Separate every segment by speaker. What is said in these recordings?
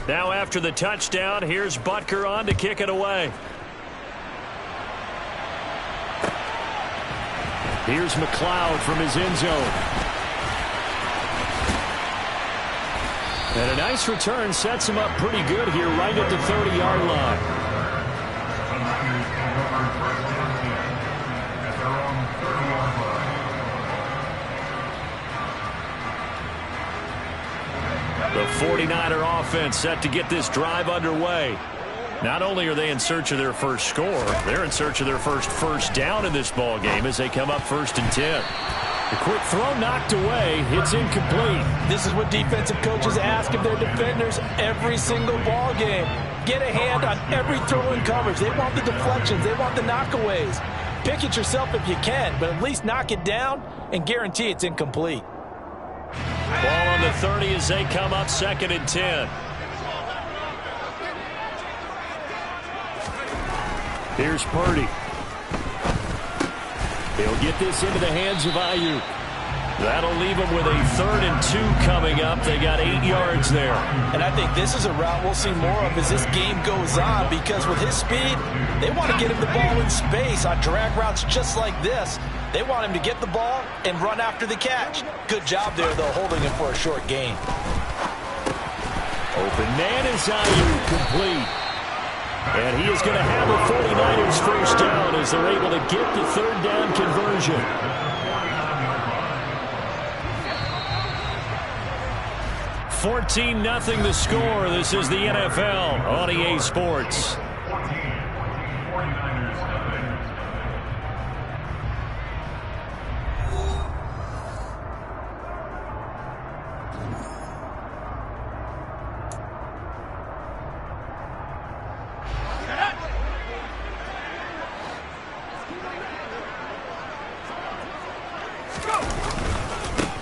Speaker 1: Now after the touchdown, here's Butker on to kick it away. Here's McLeod from his end zone. And a nice return sets him up pretty good here right at the 30-yard line. The 49er offense set to get this drive underway. Not only are they in search of their first score, they're in search of their first down in this ball game as they come up 1st and 10. The quick throw knocked away. It's incomplete.
Speaker 2: This is what defensive coaches ask of their defenders every single ball game. Get a hand on every throw in coverage. They want the deflections. They want the knockaways. Pick it yourself if you can, but at least knock it down and guarantee it's incomplete.
Speaker 1: Ball on the 30 as they come up 2nd and 10. Here's Purdy. He'll get this into the hands of Ayuk. That'll leave him with a 3rd and 2 coming up. They got 8 yards there.
Speaker 2: And I think this is a route we'll see more of as this game goes on, because with his speed, they want to get him the ball in space on drag routes just like this. They want him to get the ball and run after the catch. Good job there, though, holding him for a short gain.
Speaker 1: Open man is Ayuk, complete. And he is going to have a 49ers first down as they're able to get the 3rd down conversion. $14-0 the score. This is the NFL on EA Sports.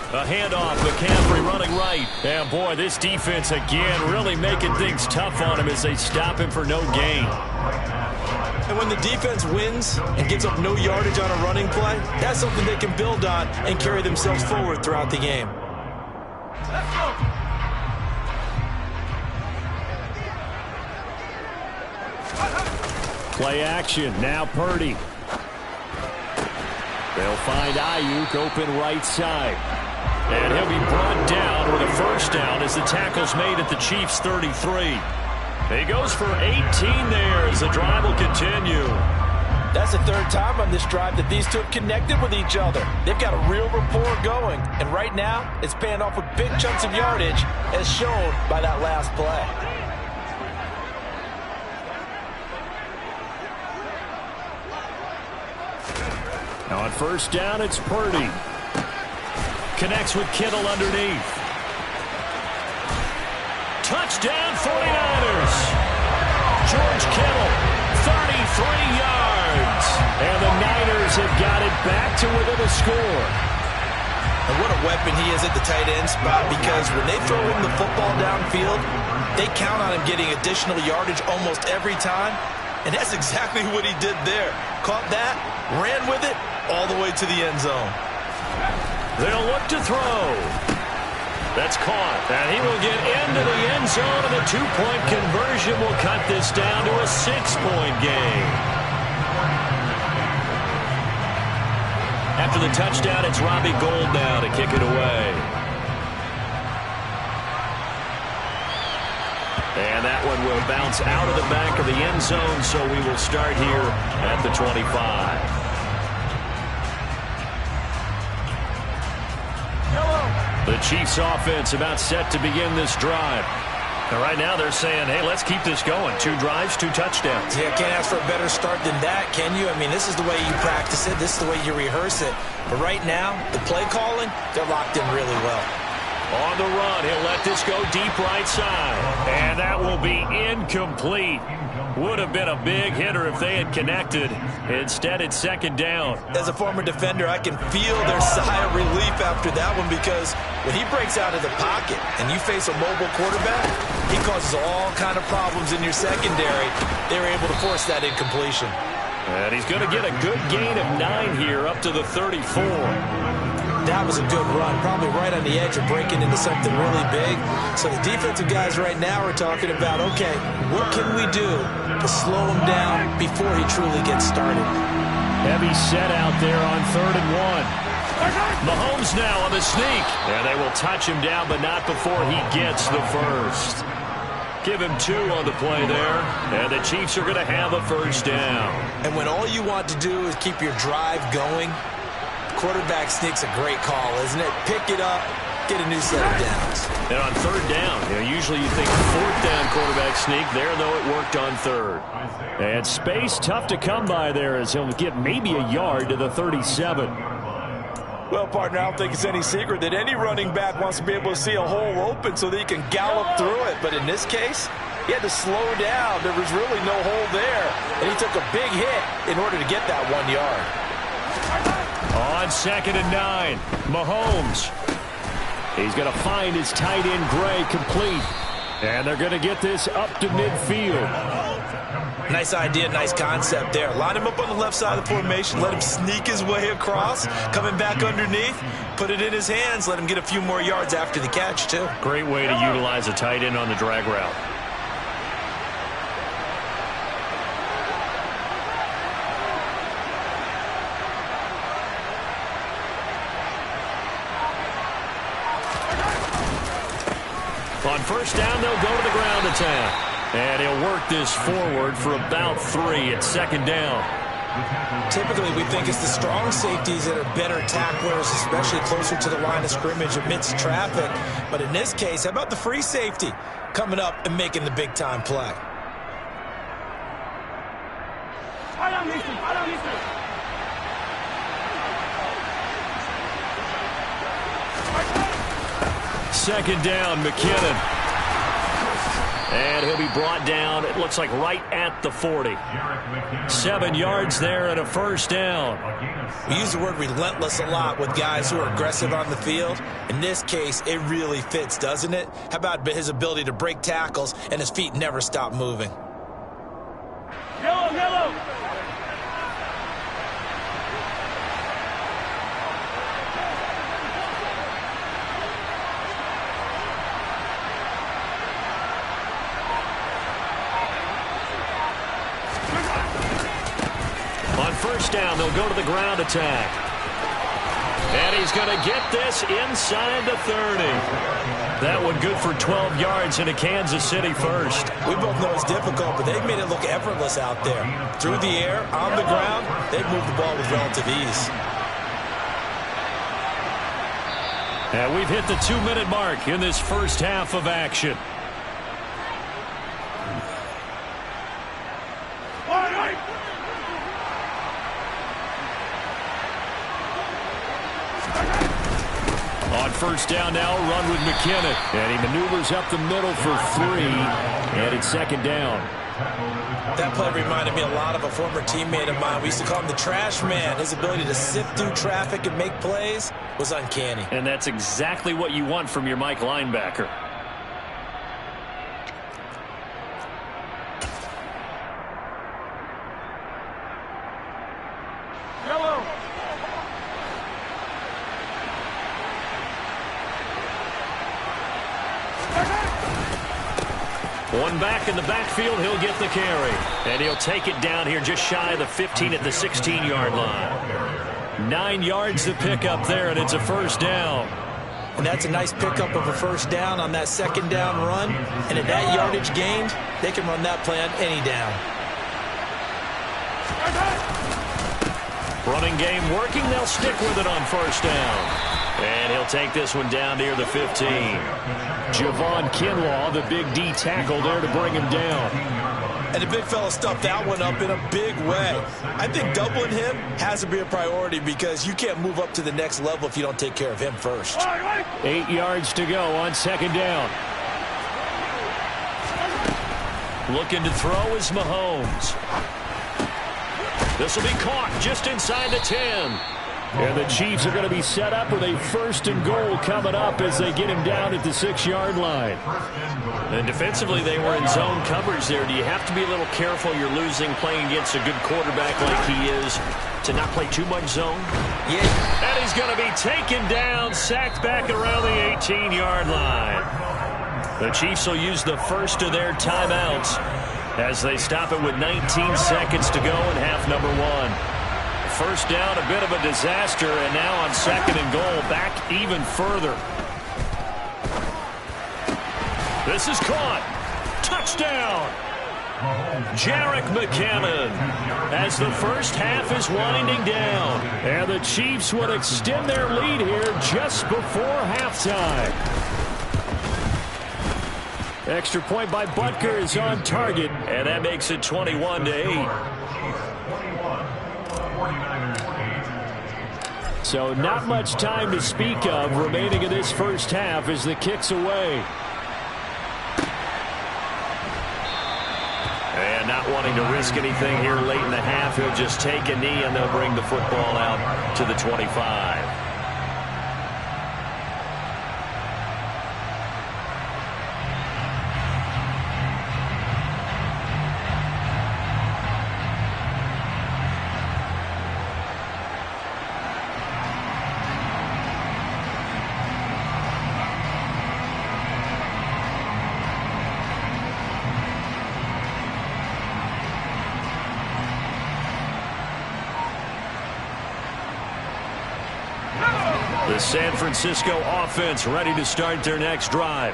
Speaker 1: A handoff, McCaffrey running right. And boy, this defense again really making things tough on him as they stop him for no gain.
Speaker 2: And when the defense wins and gives up no yardage on a running play, that's something they can build on and carry themselves forward throughout the game.
Speaker 1: Play action, now Purdy. They'll find Ayuk open right side. And he'll be brought down with a first down as the tackle's made at the Chiefs' 33. He goes for 18 there as the drive will continue.
Speaker 2: That's the 3rd time on this drive that these two have connected with each other. They've got a real rapport going. And right now, it's paying off with big chunks of yardage as shown by that last play.
Speaker 1: Now on first down, it's Purdy. Connects with Kittle underneath. Touchdown 49ers. George Kittle, 33 yards. And the Niners have got it back to within a score.
Speaker 2: And what a weapon he is at the tight end spot, because when they throw him the football downfield, they count on him getting additional yardage almost every time. And that's exactly what he did there. Caught that, ran with it, all the way to the end zone.
Speaker 1: They'll look to throw. That's caught. And he will get into the end zone, and the 2-point conversion will cut this down to a 6-point game. After the touchdown, it's Robbie Gould now to kick it away. And that one will bounce out of the back of the end zone, so we will start here at the 25. The Chiefs offense about set to begin this drive. And right now they're saying, hey, let's keep this going. 2 drives, 2 touchdowns.
Speaker 2: Yeah, can't ask for a better start than that, can you? I mean, this is the way you practice it. This is the way you rehearse it. But right now, the play calling, they're locked in really well.
Speaker 1: On the run, he'll let this go deep right side. And that will be incomplete. Would have been a big hitter if they had connected. Instead, it's 2nd down.
Speaker 2: As a former defender, I can feel their sigh of relief after that one, because when he breaks out of the pocket and you face a mobile quarterback, he causes all kind of problems in your secondary. They were able to force that incompletion.
Speaker 1: And he's going to get a good gain of 9 here up to the 34.
Speaker 2: That was a good run, probably right on the edge of breaking into something really big. So the defensive guys right now are talking about, okay, what can we do to slow him down before he truly gets started?
Speaker 1: Heavy set out there on 3rd and 1. Mahomes now on the sneak. And they will touch him down, but not before he gets the first. Give him 2 on the play there. And the Chiefs are going to have a first down.
Speaker 2: And when all you want to do is keep your drive going, quarterback sneak's a great call, isn't it? Pick it up, get a new set of downs.
Speaker 1: And on 3rd down, usually you think 4th down quarterback sneak. There, though, it worked on 3rd. And space tough to come by there as he'll get maybe a yard to the 37.
Speaker 2: Well, partner, I don't think it's any secret that any running back wants to be able to see a hole open so that he can gallop through it. But in this case, he had to slow down. There was really no hole there. And he took a big hit in order to get that 1 yard.
Speaker 1: On 2nd and 9, Mahomes. He's going to find his tight end, Gray, complete. And they're going to get this up to midfield.
Speaker 2: Nice idea, nice concept there. Line him up on the left side of the formation. Let him sneak his way across. Coming back underneath. Put it in his hands. Let him get a few more yards after the catch, too.
Speaker 1: Great way to utilize a tight end on the drag route. On 1st down, they'll go to the ground attack. And he'll work this forward for about 3 at 2nd down.
Speaker 2: Typically, we think it's the strong safeties that are better tacklers, especially closer to the line of scrimmage amidst traffic. But in this case, how about the free safety coming up and making the big-time play?
Speaker 1: Second down, McKinnon. And he'll be brought down, it looks like right at the 40. 7 yards there and a first down.
Speaker 2: We use the word relentless a lot with guys who are aggressive on the field. In this case, it really fits, doesn't it? How about his ability to break tackles and his feet never stop moving?
Speaker 3: Yellow.
Speaker 1: On 1st down, they'll go to the ground attack. And he's going to get this inside the 30. That one good for 12 yards into Kansas City first.
Speaker 2: We both know it's difficult, but they've made it look effortless out there. Through the air, on the ground, they've moved the ball with relative ease.
Speaker 1: And we've hit the 2-minute mark in this first half of action. On 1st down now, a run with McKinnon. And he maneuvers up the middle for 3. And it's 2nd down.
Speaker 2: That play reminded me a lot of a former teammate of mine. We used to call him the trash man. His ability to sift through traffic and make plays was uncanny.
Speaker 1: And that's exactly what you want from your Mike linebacker.
Speaker 3: Yellow.
Speaker 1: One back in the backfield, he'll get the carry. And he'll take it down here just shy of the 15 at the 16-yard line. 9 yards to pick up there, and it's a first down.
Speaker 2: And that's a nice pickup of a first down on that 2nd down run. And at that yardage gained, they can run that play on any down.
Speaker 1: Running game working, they'll stick with it on 1st down. And he'll take this one down near the 15. Javon Kinlaw, the big D tackle there to bring him down.
Speaker 2: And the big fella stuffed that one up in a big way. I think doubling him has to be a priority because you can't move up to the next level if you don't take care of him first.
Speaker 1: 8 yards to go on 2nd down. Looking to throw is Mahomes. This will be caught just inside the 10. And the Chiefs are going to be set up with a 1st and goal coming up as they get him down at the 6-yard line. And defensively, they were in zone coverage there. Do you have to be a little careful? You're losing playing against a good quarterback like he is to not play too much zone.
Speaker 2: Yeah.
Speaker 1: And he's going to be taken down, sacked back around the 18-yard line. The Chiefs will use the first of their timeouts as they stop it with 19 seconds to go in half number one. First down, a bit of a disaster, and now on second and goal, back even further. This is caught. Touchdown. Jarek McCammon as the first half is winding down. And the Chiefs would extend their lead here just before halftime. Extra point by Butker is on target, and that makes it 21-8. So not much time to speak of remaining in this first half as the kick's away. And not wanting to risk anything here late in the half, he'll just take a knee and they'll bring the football out to the 25. The San Francisco offense ready to start their next drive.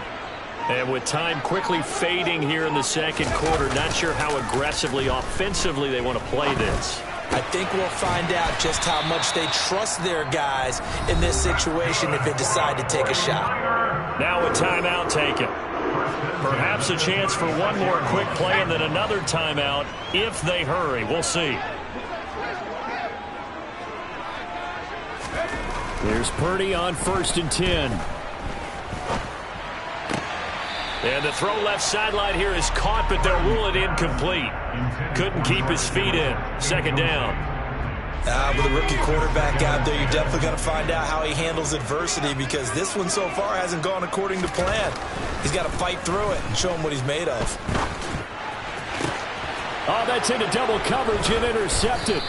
Speaker 1: And with time quickly fading here in the second quarter, not sure how aggressively, offensively they want to play this.
Speaker 2: I think we'll find out just how much they trust their guys in this situation if they decide to take a shot.
Speaker 1: Now a timeout taken. Perhaps a chance for one more quick play and then another timeout if they hurry. We'll see. There's Purdy on 1st and 10. And the throw left sideline here is caught, but they'll rule it incomplete. Couldn't keep his feet in. Second down.
Speaker 2: With a rookie quarterback out there, you're definitely going to find out how he handles adversity because this one so far hasn't gone according to plan. He's got to fight through it and show him what he's made of.
Speaker 1: Oh, that's into double coverage and intercepted.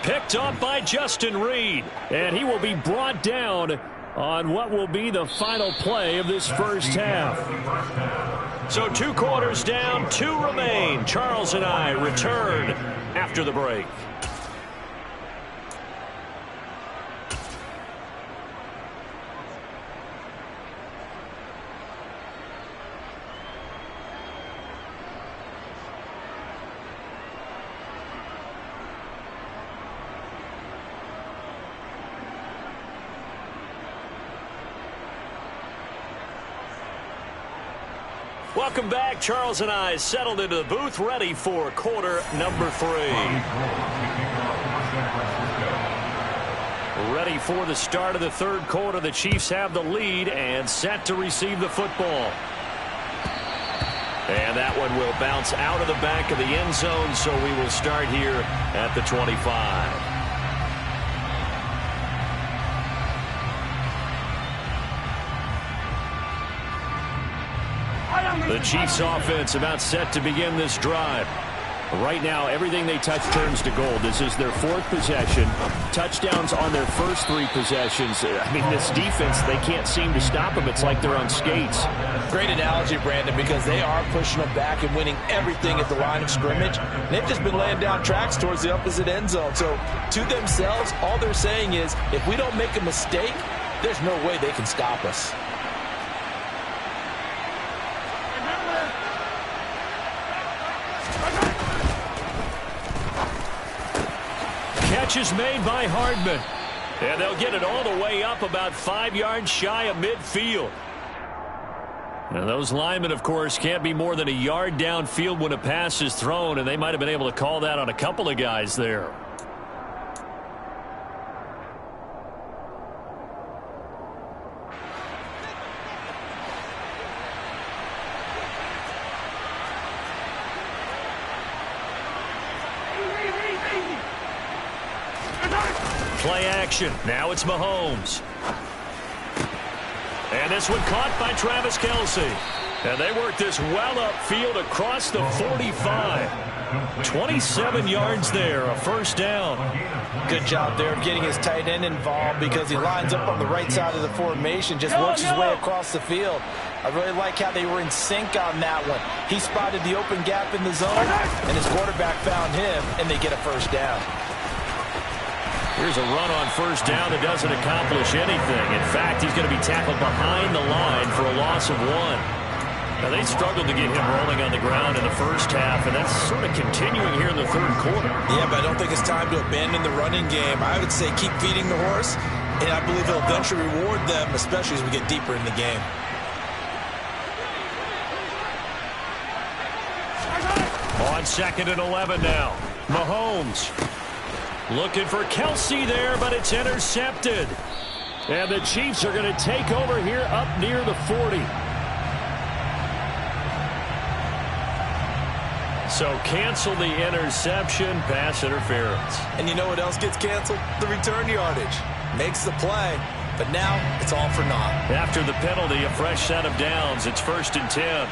Speaker 1: Picked up by Justin Reed, and he will be brought down on what will be the final play of this first half. So 2 quarters down, 2 remain. Charles and I return after the break. Welcome back. Charles and I settled into the booth, ready for quarter number 3. Ready for the start of the third quarter. The Chiefs have the lead and set to receive the football. And that one will bounce out of the back of the end zone, so we will start here at the 25. The Chiefs offense about set to begin this drive. Right now, everything they touch turns to gold. This is their 4th possession. Touchdowns on their first 3 possessions. I mean, this defense, they can't seem to stop them. It's like they're on skates.
Speaker 2: Great analogy, Brandon, because they are pushing them back and winning everything at the line of scrimmage. They've just been laying down tracks towards the opposite end zone. So, to themselves, all they're saying is, if we don't make a mistake, there's no way they can stop us.
Speaker 1: Catch is made by Hardman. And they'll get it all the way up about 5 yards shy of midfield. And those linemen, of course, can't be more than a yard downfield when a pass is thrown, and they might have been able to call that on a couple of guys there. Play action. Now it's Mahomes. And this one caught by Travis Kelce. And they work this well upfield across the 45. 27 yards there, a first down.
Speaker 2: Good job there of getting his tight end involved because he lines up on the right side of the formation, just works his way across the field. I really like how they were in sync on that one. He spotted the open gap in the zone, and his quarterback found him, and they get a first down.
Speaker 1: Here's a run on first down that doesn't accomplish anything. In fact, he's going to be tackled behind the line for a loss of 1. Now, they struggled to get him rolling on the ground in the first half, and that's sort of continuing here in the third quarter.
Speaker 2: Yeah, but I don't think it's time to abandon the running game. I would say keep feeding the horse, and I believe he'll eventually reward them, especially as we get deeper in the game.
Speaker 1: On 2nd and 11 now. Mahomes looking for Kelsey there, but it's intercepted. And the Chiefs are going to take over here up near the 40. So cancel the interception, pass interference.
Speaker 2: And you know what else gets canceled? The return yardage. Makes the play, but now it's all for naught.
Speaker 1: After the penalty, a fresh set of downs. It's 1st and 10.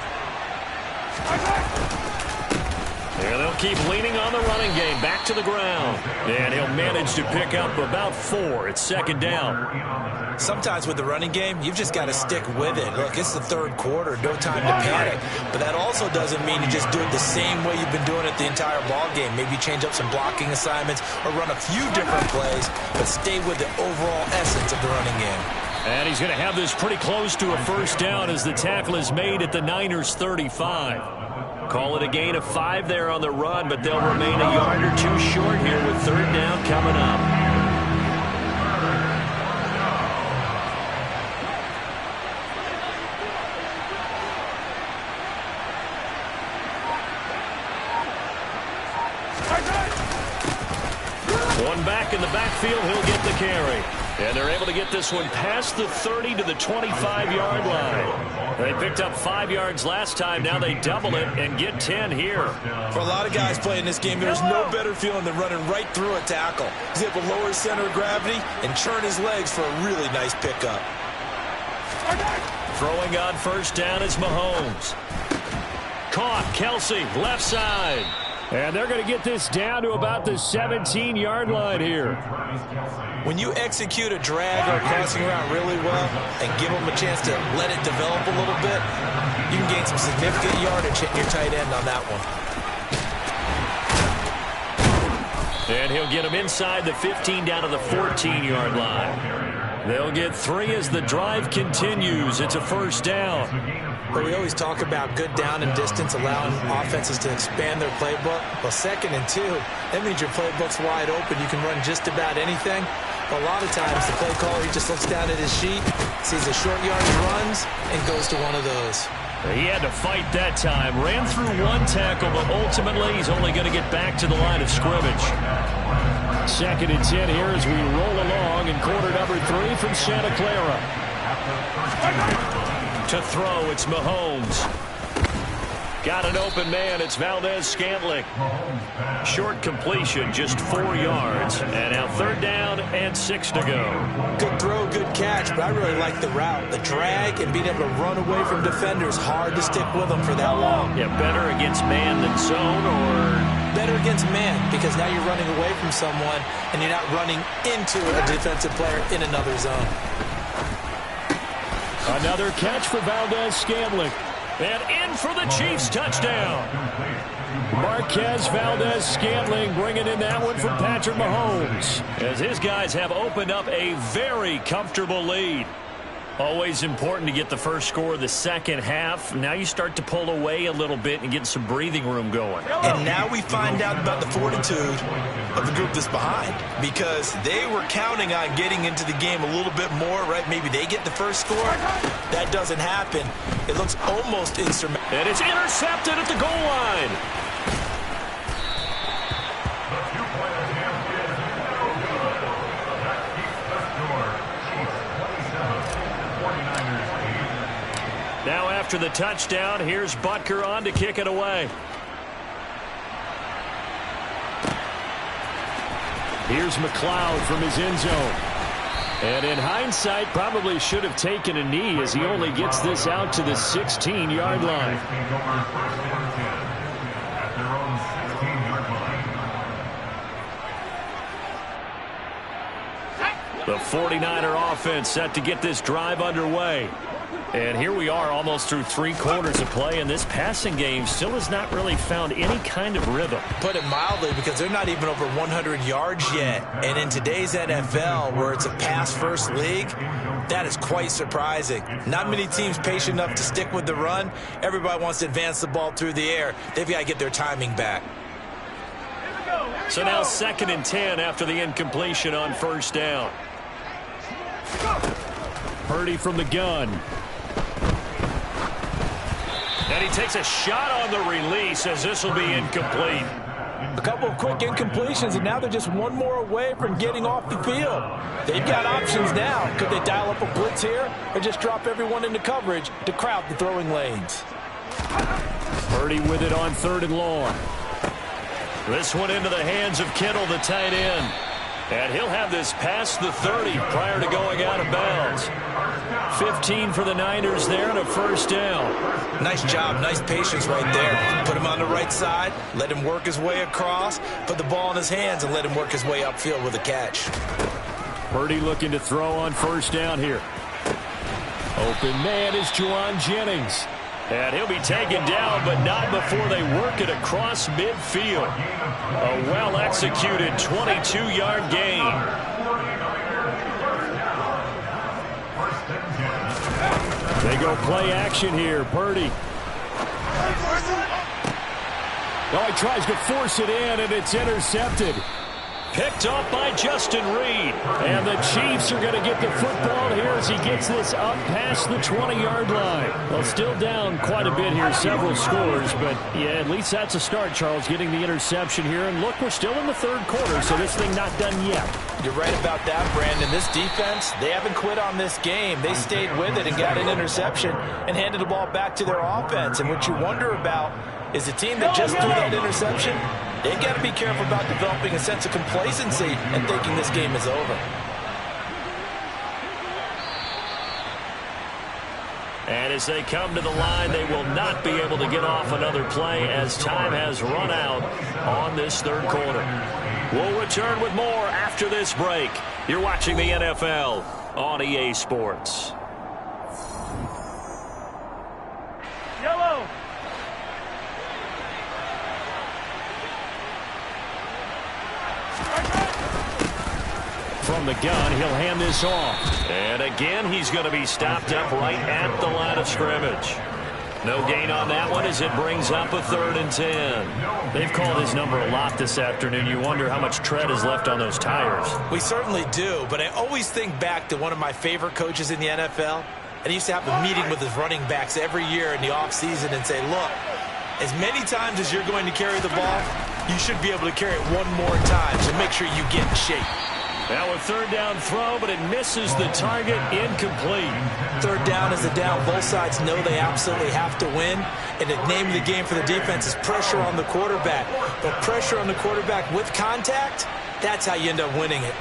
Speaker 1: There they'll keep leaning on the running game. Back to the ground. And he'll manage to pick up about 4. It's 2nd down.
Speaker 2: Sometimes with the running game, you've just got to stick with it. Look, it's the third quarter. No time to panic. But that also doesn't mean you just do it the same way you've been doing it the entire ball game. Maybe change up some blocking assignments or run a few different plays, but stay with the overall essence of the running game.
Speaker 1: And he's going to have this pretty close to a first down as the tackle is made at the Niners' 35. Call it a gain of 5 there on the run, but they'll remain a yard or 2 short here with 3rd down coming up. One back in the backfield, he'll get the carry. And they're able to get this one past the 30 to the 25-yard line. They picked up 5 yards last time. Now they double it and get 10 here.
Speaker 2: For a lot of guys playing this game, there's no better feeling than running right through a tackle. He's able to lower his center of gravity and churn his legs for a really nice pickup.
Speaker 1: Throwing on first down is Mahomes. Caught, Kelsey, left side. And they're going to get this down to about the 17-yard line here.
Speaker 2: When you execute a drag or a crossing route really well and give them a chance to let it develop a little bit, you can gain some significant yardage hitting your tight end on that one.
Speaker 1: And he'll get him inside the 15 down to the 14-yard line. They'll get 3 as the drive continues. It's a first down.
Speaker 2: But we always talk about good down and distance, allowing offenses to expand their playbook. Well, 2nd and 2, that means your playbook's wide open. You can run just about anything. But a lot of times, the play caller, he just looks down at his sheet, sees the short yardage runs, and goes to one of those.
Speaker 1: He had to fight that time. Ran through 1 tackle, but ultimately, he's only going to get back to the line of scrimmage. 2nd and 10 here as we roll along in quarter number 3 from Santa Clara. To throw, it's Mahomes. Got an open man, it's Valdez-Scantling. Short completion, just 4 yards. And now 3rd down and 6 to go.
Speaker 2: Good throw, good catch, but I really like the route. The drag and being able to run away from defenders, hard to stick with them for that long.
Speaker 1: Yeah, better against man than zone, or...
Speaker 2: Better against man, because now you're running away from someone and you're not running into a defensive player in another zone.
Speaker 1: Another catch for Valdez-Scantling. And in for the Chiefs, touchdown. Marquez Valdez-Scantling bringing in that one from Patrick Mahomes, as his guys have opened up a very comfortable lead. Always important to get the first score of the second half. Now you start to pull away a little bit and get some breathing room going.
Speaker 2: And now we find out about the fortitude of the group that's behind, because they were counting on getting into the game a little bit more, right? Maybe they get the first score. That doesn't happen. It looks almost insurmountable.
Speaker 1: And it's intercepted at the goal line. Now after the touchdown, here's Butker on to kick it away. Here's McLeod from his end zone. And in hindsight, probably should have taken a knee as he only gets this out to the 16-yard line. The 49er offense set to get this drive underway. And here we are almost through 3 quarters of play, and this passing game still has not really found any kind of rhythm.
Speaker 2: Put it mildly, because they're not even over 100 yards yet. And in today's NFL, where it's a pass-first league, that is quite surprising. Not many teams patient enough to stick with the run. Everybody wants to advance the ball through the air. They've got to get their timing back.
Speaker 1: So now 2nd and 10 after the incompletion on 1st down. Purdy from the gun. And he takes a shot on the release as this will be incomplete.
Speaker 2: A couple of quick incompletions, and now they're just one more away from getting off the field. They've got options now. Could they dial up a blitz here or just drop everyone into coverage to crowd the throwing lanes?
Speaker 1: Purdy with it on 3rd and long. This one into the hands of Kittle, the tight end. And he'll have this past the 30 prior to going out of bounds. 15 for the Niners there and a 1st down.
Speaker 2: Nice job, nice patience right there. Put him on the right side, let him work his way across, put the ball in his hands and let him work his way upfield with a catch.
Speaker 1: Purdy looking to throw on 1st down here. Open man is Juwan Jennings. And he'll be taken down, but not before they work it across midfield. A well-executed 22-yard gain. They go play action here. Purdy. Oh, he tries to force it in, and it's intercepted. Picked off by Justin Reed. And the Chiefs are going to get the football here as he gets this up past the 20-yard line. Well, still down quite a bit here, several scores. But, yeah, at least that's a start, Charles, getting the interception here. And, look, we're still in the 3rd quarter, so this thing not done yet.
Speaker 2: You're right about that, Brandon. This defense, they haven't quit on this game. They stayed with it and got an interception and handed the ball back to their offense. And what you wonder about is the team that just threw that interception, they've got to be careful about developing a sense of complacency and thinking this game is over.
Speaker 1: And as they come to the line, they will not be able to get off another play as time has run out on this 3rd quarter. We'll return with more after this break. You're watching the NFL on EA Sports.
Speaker 3: Yellow.
Speaker 1: From the gun, he'll hand this off. And again, he's going to be stopped up right at the line of scrimmage. No gain on that one as it brings up a 3rd and 10. They've called his number a lot this afternoon. You wonder how much tread is left on those tires.
Speaker 2: We certainly do, but I always think back to one of my favorite coaches in the NFL. And he used to have a meeting with his running backs every year in the offseason and say, look, as many times as you're going to carry the ball, you should be able to carry it one more time, so make sure you get in shape.
Speaker 1: Now a 3rd down throw, but it misses the target, incomplete.
Speaker 2: 3rd down is the down. Both sides know they absolutely have to win. And the name of the game for the defense is pressure on the quarterback. But pressure on the quarterback with contact, that's how you end up winning it.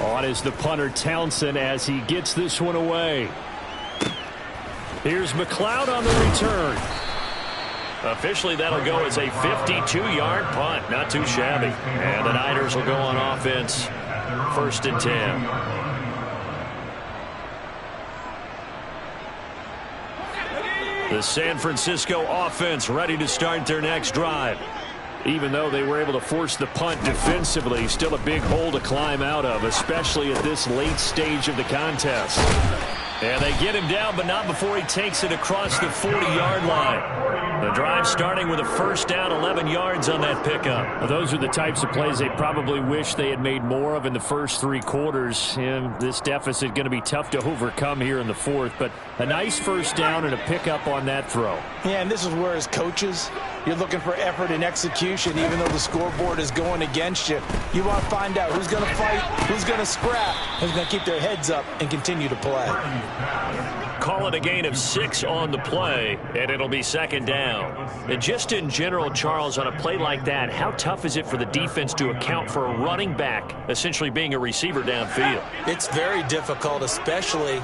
Speaker 1: On is the punter Townsend as he gets this one away. Here's McLeod on the return. Officially, that'll go as a 52-yard punt. Not too shabby. And the Niners will go on offense. 1st and 10. The San Francisco offense ready to start their next drive. Even though they were able to force the punt defensively, still a big hole to climb out of, especially at this late stage of the contest. And they get him down, but not before he takes it across the 40-yard line. The drive starting with a 1st down, 11 yards on that pickup. Well, those are the types of plays they probably wish they had made more of in the first 3 quarters. And this deficit going to be tough to overcome here in the 4th. But a nice 1st down and a pickup on that throw.
Speaker 4: Yeah, and this is where as coaches, you're looking for effort and execution, even though the scoreboard is going against you. You want to find out who's going to fight, who's going to scrap, who's going to keep their heads up and continue to play.
Speaker 1: Call it a gain of 6 on the play, and it'll be 2nd down. And just in general, Charles, on a play like that, how tough is it for the defense to account for a running back essentially being a receiver downfield?
Speaker 2: It's very difficult, especially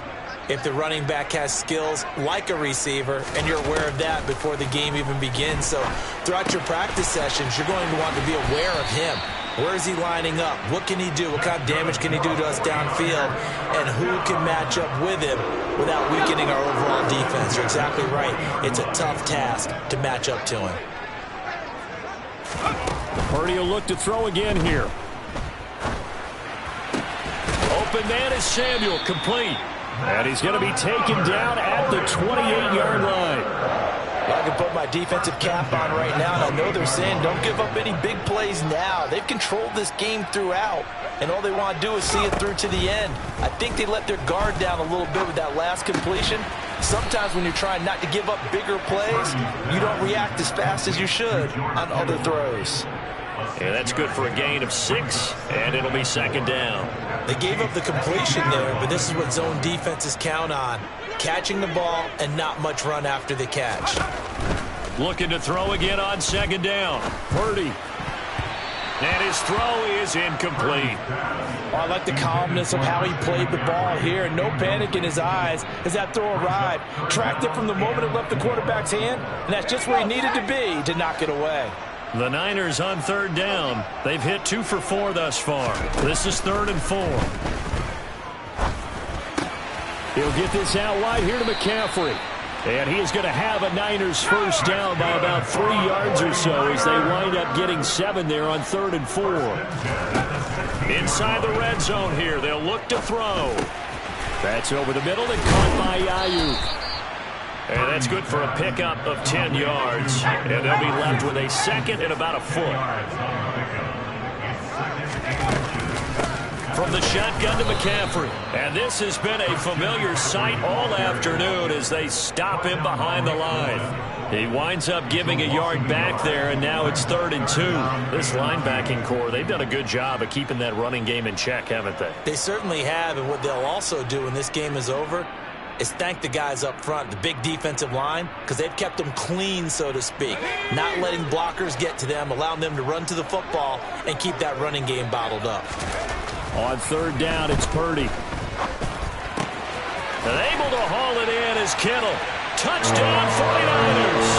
Speaker 4: if the running back has skills like a receiver, and you're aware of that before the game even begins. So throughout your practice sessions, you're going to want to be aware of him. Where is he lining up? What can he do? What kind of damage can he do to us downfield? And who can match up with him without weakening our overall defense? You're exactly right. It's a tough task to match up to him.
Speaker 1: Purdy will look to throw again here. Open man is Samuel, complete. And he's going to be taken down at the 28-yard line.
Speaker 2: I can put my defensive cap on right now, and I know they're saying don't give up any big plays now. They've controlled this game throughout, and all they want to do is see it through to the end. I think they let their guard down a little bit with that last completion. Sometimes when you're trying not to give up bigger plays, you don't react as fast as you should on other throws.
Speaker 1: Yeah, that's good for a gain of 6, and it'll be second down.
Speaker 2: They gave up the completion there, but this is what zone defenses count on. Catching the ball and not much run after the catch.
Speaker 1: Looking to throw again on second down. Purdy. And his throw is incomplete.
Speaker 4: Well, I like the calmness of how he played the ball here. No panic in his eyes as that throw arrived. Tracked it from the moment it left the quarterback's hand, and that's just where he needed to be to knock it away.
Speaker 1: The Niners on third down. They've hit 2 for 4 thus far. This is 3rd and 4. He'll get this out wide here to McCaffrey. And he is going to have a Niners first down by about 3 yards or so as they wind up getting 7 there on 3rd and 4. Inside the red zone here. They'll look to throw. That's over the middle and caught by Ayuk. And that's good for a pickup of 10 yards. And they'll be left with a second and about a foot. From the shotgun to McCaffrey. And this has been a familiar sight all afternoon as they stop him behind the line. He winds up giving a yard back there, and now it's 3rd and 2. This linebacking core, they've done a good job of keeping that running game in check, haven't they?
Speaker 2: They certainly have, and what they'll also do when this game is over is thank the guys up front, the big defensive line, because they've kept them clean, so to speak. Not letting blockers get to them, allowing them to run to the football and keep that running game bottled up.
Speaker 1: On 3rd down, it's Purdy. And able to haul it in is Kittle. Touchdown 49ers.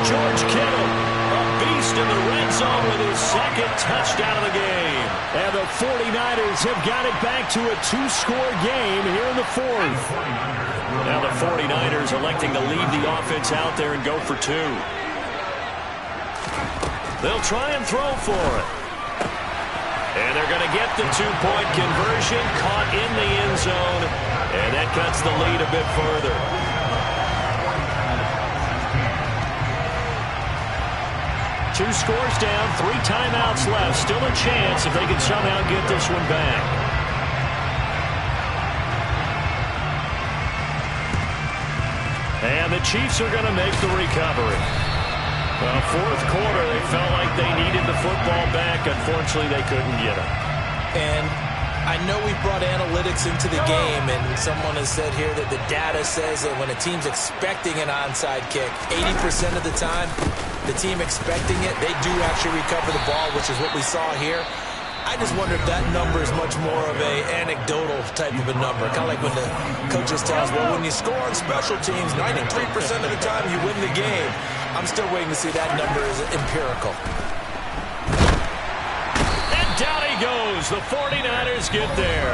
Speaker 1: George Kittle, a beast in the red zone with his second touchdown of the game. And the 49ers have got it back to a 2-score game here in the 4th. Now the 49ers electing to leave the offense out there and go for 2. They'll try and throw for it. And they're going to get the 2-point conversion, caught in the end zone, and that cuts the lead a bit further. Two scores down, 3 timeouts left. Still a chance if they can somehow get this one back. And the Chiefs are going to make the recovery. Well, 4th quarter, they felt like they needed the football back. Unfortunately, they couldn't get it.
Speaker 2: And I know we brought analytics into the game, and someone has said here that the data says that when a team's expecting an onside kick, 80% of the time, the team expecting it, they do actually recover the ball, which is what we saw here. I just wonder if that number is much more of a anecdotal type of a number. Kind of like when the coaches tell us, well, when you score on special teams, 93% of the time you win the game. I'm still waiting to see that number is empirical.
Speaker 1: And down he goes. The 49ers get there.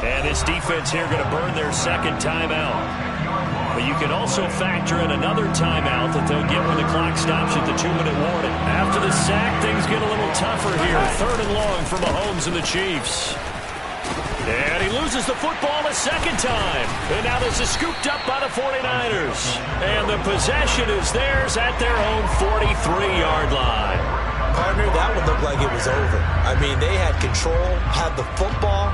Speaker 1: And this defense here going to burn their second timeout. But you can also factor in another timeout that they'll get when the clock stops at the 2-minute warning. After the sack, things get a little tougher here. 3rd and long for Mahomes and the Chiefs. And he loses the football a second time. And now this is scooped up by the 49ers. And the possession is theirs at their own 43-yard line.
Speaker 2: Partner, that would look like it was over. I mean, they had control, had the football,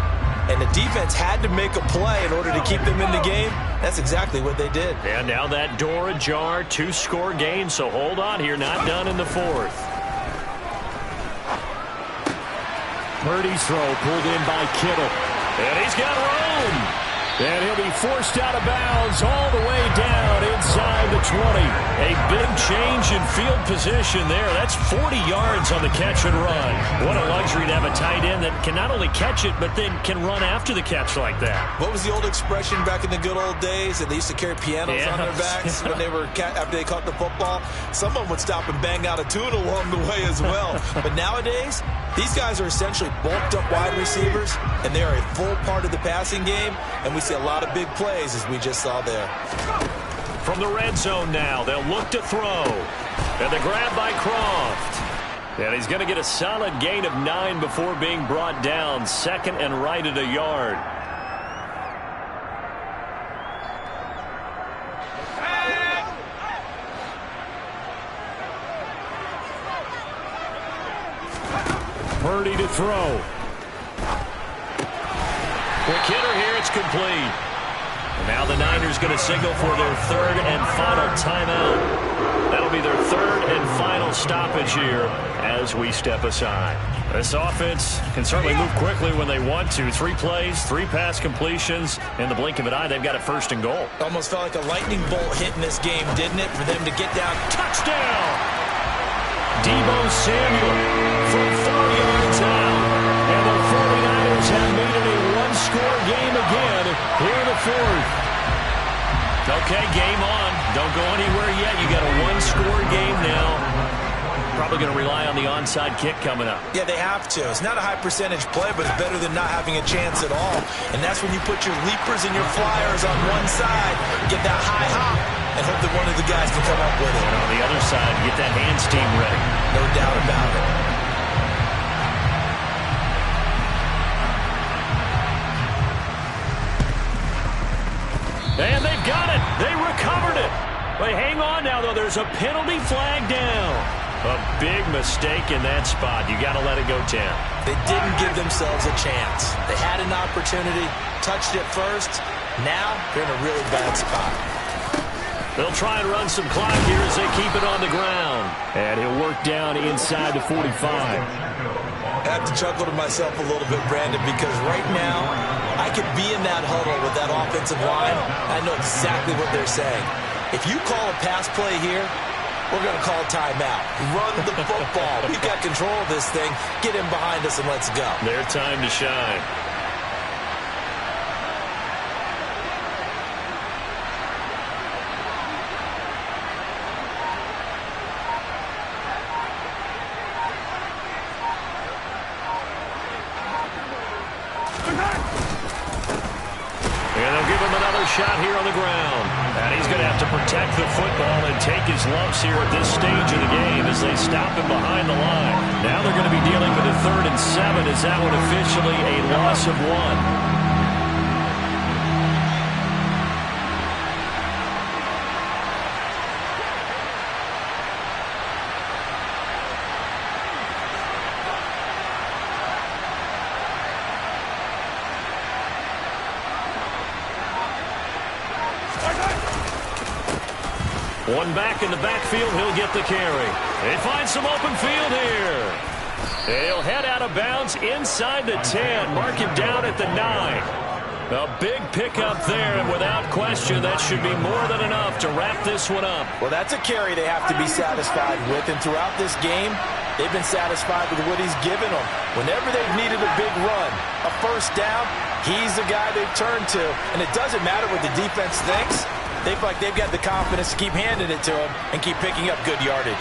Speaker 2: and the defense had to make a play in order to keep them in the game. That's exactly what they did.
Speaker 1: And now that door ajar, 2-score game, so hold on here, not done in the 4th. Purdy's throw pulled in by Kittle. And he's got room. And he'll be forced out of bounds all the way down inside the 20. A big change in field position there. That's 40 yards on the catch and run. What a luxury to have a tight end that can not only catch it, but then can run after the catch like that.
Speaker 2: What was the old expression back in the good old days? That they used to carry pianos on their backs when they were after they caught the football. Someone would stop and bang out a tune along the way as well. But nowadays, these guys are essentially bulked up wide receivers, and they are a full part of the passing game, and we see a lot of big plays as we just saw there.
Speaker 1: From the red zone now, they'll look to throw. And the grab by Croft. And he's going to get a solid gain of 9 before being brought down. Second and right at a yard. Purdy to throw. Quick hitter here, it's complete. And now the Niners going to signal for their third and final timeout. That'll be their third and final stoppage here as we step aside. This offense can certainly move quickly when they want to. 3 plays, 3 pass completions. In the blink of an eye, they've got it first and goal.
Speaker 2: Almost felt like a lightning bolt hit in this game, didn't it, for them to get down?
Speaker 1: Touchdown! Deebo Samuel from 4 yards out. And the 49ers have made it a one-score game again here in the fourth. Okay, game on. Don't go anywhere yet. You got a one-score game now. Probably going to rely on the onside kick coming up.
Speaker 2: Yeah, they have to. It's not a high-percentage play, but it's better than not having a chance at all. And that's when you put your leapers and your flyers on one side, get that high hop, and hope that one of the guys can come up with it.
Speaker 1: And on the other side, get that hands team ready.
Speaker 2: No doubt about it.
Speaker 1: And they've got it. They recovered it. But hang on now, though. There's a penalty flag down. A big mistake in that spot. You got to let it go 10.
Speaker 2: They didn't give themselves a chance. They had an opportunity, touched it first. Now they're in a really bad spot.
Speaker 1: They'll try and run some clock here as they keep it on the ground. And he'll work down inside the 45.
Speaker 2: I have to chuckle to myself a little bit, Brandon, because right now I could be in that huddle with that offensive line. I know exactly what they're saying. If you call a pass play here, we're going to call timeout. Run the football. We've got control of this thing. Get him behind us and let's go.
Speaker 1: Their time to shine. Shot here on the ground. And he's going to have to protect the football and take his lumps here at this stage of the game as they stop him behind the line. Now they're going to be dealing with a 3rd and 7 as that one officially a loss of 1. One back in the backfield, he'll get the carry. They find some open field here. He'll head out of bounds inside the 10. Mark him down at the 9. A big pickup there, and without question, that should be more than enough to wrap this one up.
Speaker 4: Well, that's a carry they have to be satisfied with, and throughout this game, they've been satisfied with what he's given them. Whenever they've needed a big run, a first down, he's the guy they've turned to, and it doesn't matter what the defense thinks. They feel like they've got the confidence to keep handing it to him and keep picking up good yardage.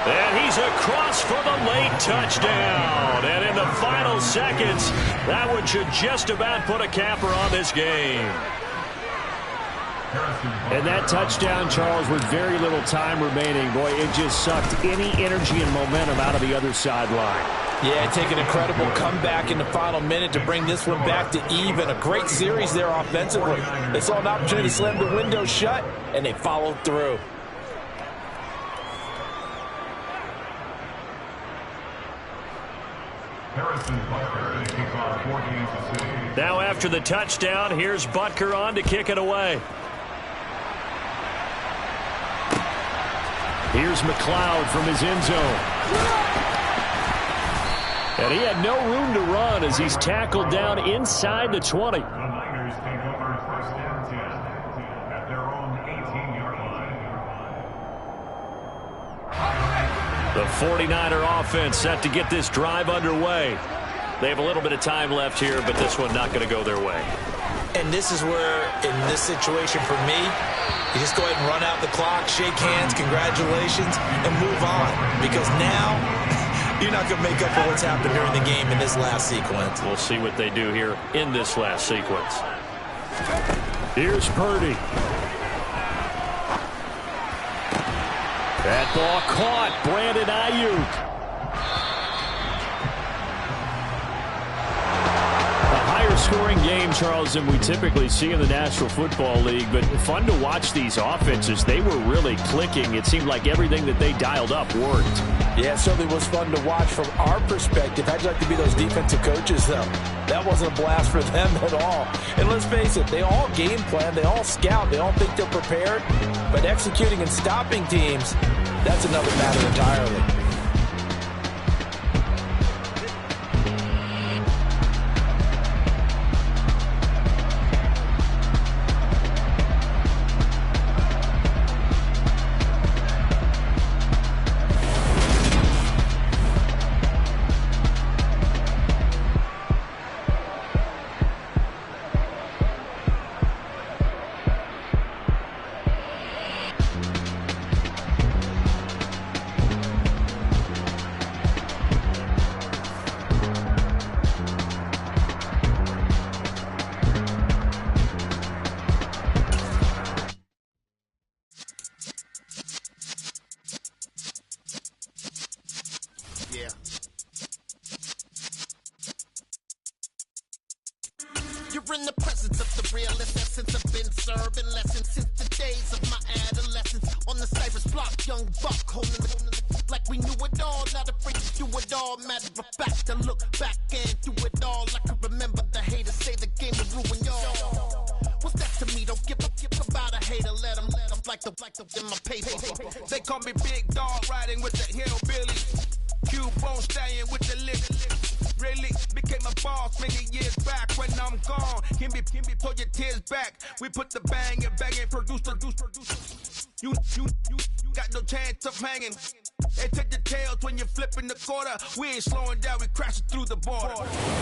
Speaker 1: And he's across for the late touchdown. And in the final seconds, that one should just about put a capper on this game.
Speaker 5: And that touchdown, Charles, with very little time remaining, boy, it just sucked any energy and momentum out of the other sideline.
Speaker 4: Yeah, take an incredible comeback in the final minute to bring this one back to even. A great series there offensively. They saw an opportunity to slam the window shut, and they followed through.
Speaker 1: Now after the touchdown, here's Butker on to kick it away. Here's McLeod from his end zone.
Speaker 5: And he had no room to run as he's tackled down inside the 20.
Speaker 6: The Niners take over 1st and 10 at their own 18-yard line.
Speaker 1: The 49er offense set to get this drive underway. They have a little bit of time left here, but this one not going to go their way.
Speaker 2: And this is where, in this situation for me, you just go ahead and run out the clock, shake hands, congratulations, and move on. Because now, you're not going to make up for what's happened during the game in this last sequence.
Speaker 1: We'll see what they do here in this last sequence.
Speaker 5: Here's Purdy. That ball caught. Brandon Ayuk. Scoring game, Charles, than we typically see in the National Football League, but fun to watch these offenses. They were really clicking. It seemed like everything that they dialed up worked.
Speaker 4: Yeah, it certainly was fun to watch from our perspective. I'd like to be those defensive coaches, though. That wasn't a blast for them at all. And let's face it, they all game plan, they all scout, they all think they're prepared, but executing and stopping teams, that's another matter entirely.
Speaker 7: You're in the presence of the realest essence. I've been serving lessons since the days of my adolescence. On the Cypress block, young buck holding the like we knew it all. Not afraid to do it all. Matter of fact, I look back and do it all. I can remember the haters say the game will ruin y'all. What's that to me? Don't give about a hater. Let them like the in my paper.
Speaker 8: They call me Big Dog, riding with the hillbilly. Q-Bone stallion with the lip. Really became a boss many years back. When I'm gone, can be pull your tears back. We put the bang and produce. You got no chance of hanging. They take your tails when you're flipping the quarter. We ain't slowing down, we crashing through the border.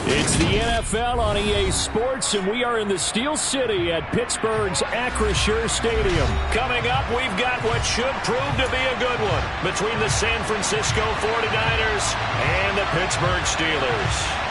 Speaker 5: It's the NFL on EA Sports, and we are in the Steel City at Pittsburgh's Acrisure Stadium.
Speaker 1: Coming up, we've got what should prove to be a good one between the San Francisco 49ers and the Pittsburgh Steelers.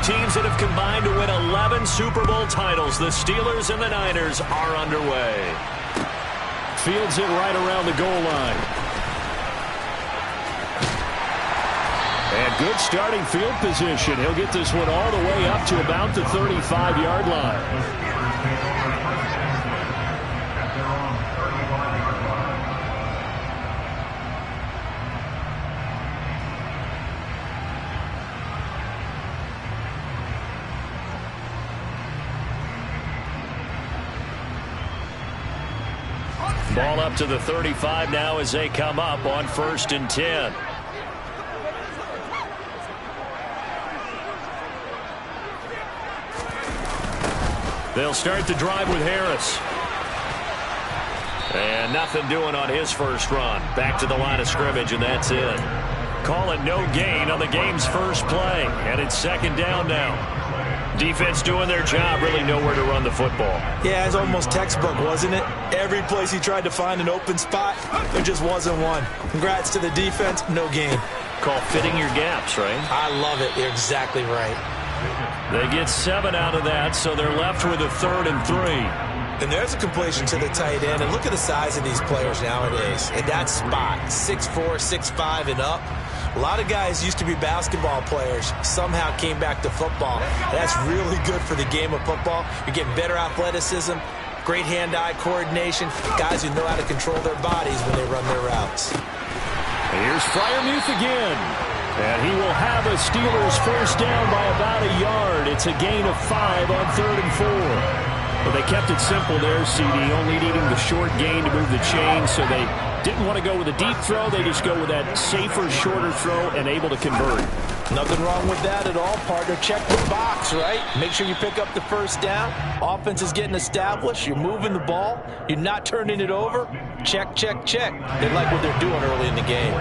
Speaker 1: Teams that have combined to win 11 Super Bowl titles. The Steelers and the Niners are underway.
Speaker 5: Fields it right around the goal line. And good starting field position. He'll get this one all the way up to about the 35-yard line.
Speaker 1: Ball up to the 35 now as they come up on 1st and 10. They'll start the drive with Harris. And nothing doing on his first run. Back to the line of scrimmage, and that's it. Call it no gain on the game's first play. And it's 2nd down now. Defense doing their job, really nowhere to run the football.
Speaker 4: Yeah, it's almost textbook, wasn't it? Every place he tried to find an open spot, there just wasn't one. Congrats to the defense, no gain.
Speaker 1: Call fitting your gaps, right?
Speaker 4: I love it. You're exactly right.
Speaker 1: They get 7 out of that, so they're left with a 3rd and 3.
Speaker 4: And there's a completion to the tight end. And look at the size of these players nowadays. In that spot, 6'4", 6'5", and up. A lot of guys used to be basketball players, somehow came back to football. That's really good for the game of football. You're getting better athleticism, Great hand-eye coordination. Guys who know how to control their bodies when they run their routes.
Speaker 5: Here's Freiermuth again. And he will have a Steelers first down by about a yard. It's a gain of 5 on 3rd and 4. Well, they kept it simple there, CD, only needing the short gain to move the chain, so they didn't want to go with a deep throw. They just go with that safer, shorter throw and able to convert.
Speaker 4: Nothing wrong with that at all, partner. Check the box, right? Make sure you pick up the first down. Offense is getting established. You're moving the ball. You're not turning it over. Check, check, check. They like what they're doing early in the game.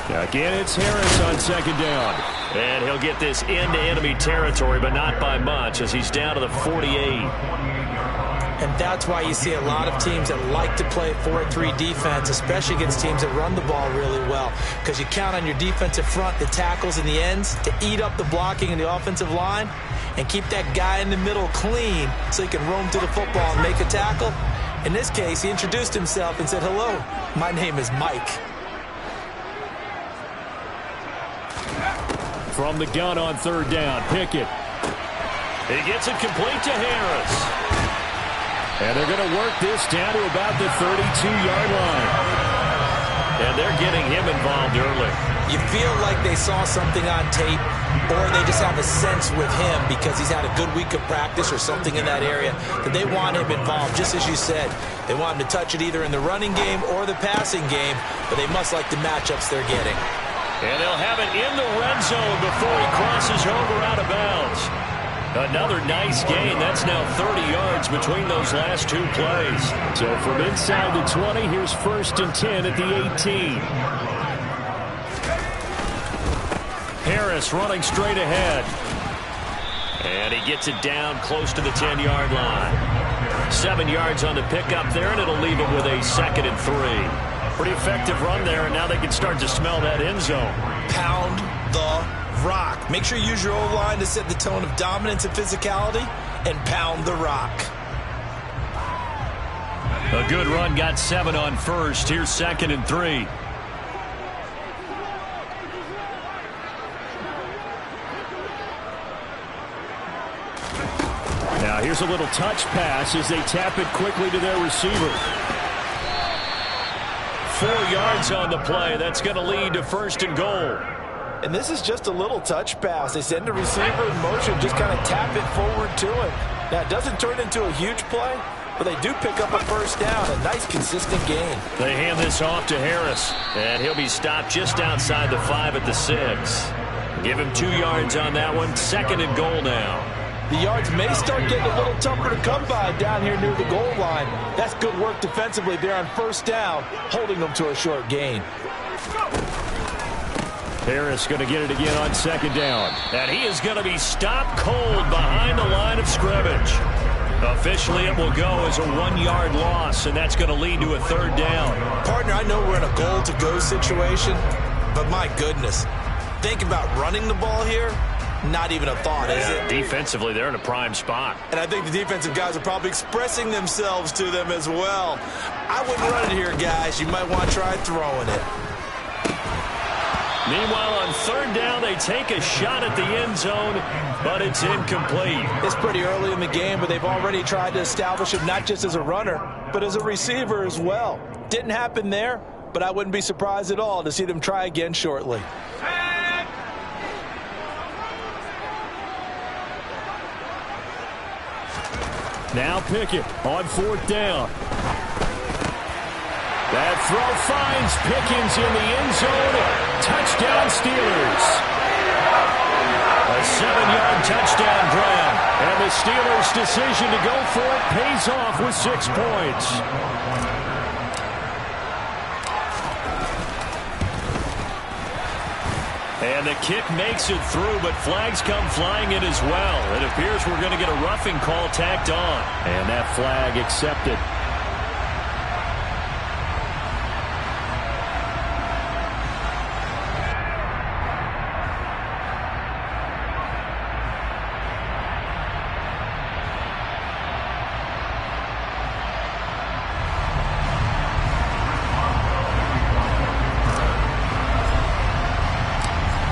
Speaker 5: Again, it's Harris on 2nd down.
Speaker 1: And he'll get this into enemy territory, but not by much, as he's down to the 48.
Speaker 4: And that's why you see a lot of teams that like to play 4-3 defense, especially against teams that run the ball really well, because you count on your defensive front, the tackles and the ends, to eat up the blocking in the offensive line and keep that guy in the middle clean so he can roam to the football and make a tackle. In this case, he introduced himself and said, "Hello, my name is Mike."
Speaker 5: From the gun on 3rd down, Pickett.
Speaker 1: He gets it complete to Harris.
Speaker 5: And they're going to work this down to about the 32-yard line.
Speaker 1: And they're getting him involved early.
Speaker 4: You feel like they saw something on tape, or they just have a sense with him because he's had a good week of practice or something in that area that they want him involved, just as you said. They want him to touch it either in the running game or the passing game, but they must like the matchups they're getting.
Speaker 1: And they'll have it in the red zone before he crosses over out of bounds. Another nice gain. That's now 30 yards between those last 2 plays.
Speaker 5: So from inside the 20, here's 1st and 10 at the 18.
Speaker 1: Harris running straight ahead. And he gets it down close to the 10-yard line. 7 yards on the pickup there, and it'll leave him with a 2nd and 3. Pretty effective run there, and now they can start to smell that end zone.
Speaker 2: Pound the rock. Make sure you use your O-line to set the tone of dominance and physicality, and pound the rock.
Speaker 1: A good run, got 7 on 1st. Here's 2nd and 3.
Speaker 5: Now here's a little touch pass as they tap it quickly to their receiver.
Speaker 1: 4 yards on the play. That's going to lead to 1st and goal.
Speaker 4: And this is just a little touch pass. They send the receiver in motion, just kind of tap it forward to him. Now, it doesn't turn into a huge play, but they do pick up a first down. A nice, consistent gain.
Speaker 1: They hand this off to Harris, and he'll be stopped just outside the 5 at the 6. Give him 2 yards on that one. 2nd and goal now.
Speaker 4: The yards may start getting a little tougher to come by down here near the goal line. That's good work defensively there on 1st down, holding them to a short gain.
Speaker 1: Harris going to get it again on 2nd down. And he is going to be stopped cold behind the line of scrimmage. Officially, it will go as a 1-yard loss, and that's going to lead to a 3rd down.
Speaker 2: Partner, I know we're in a goal-to-go situation, but my goodness, think about running the ball here. Not even a thought, is it?
Speaker 1: Defensively, they're in a prime spot.
Speaker 2: And I think the defensive guys are probably expressing themselves to them as well. I wouldn't run it here, guys. You might want to try throwing it.
Speaker 1: Meanwhile, on 3rd down, they take a shot at the end zone, but it's incomplete.
Speaker 4: It's pretty early in the game, but they've already tried to establish him not just as a runner, but as a receiver as well. Didn't happen there, but I wouldn't be surprised at all to see them try again shortly.
Speaker 5: Now Pickett on 4th down. That throw finds Pickens in the end zone. Touchdown Steelers. A 7-yard touchdown grab. And the Steelers' decision to go for it pays off with 6 points.
Speaker 1: And the kick makes it through, but flags come flying in as well. It appears we're going to get a roughing call tacked on.
Speaker 5: And that flag accepted.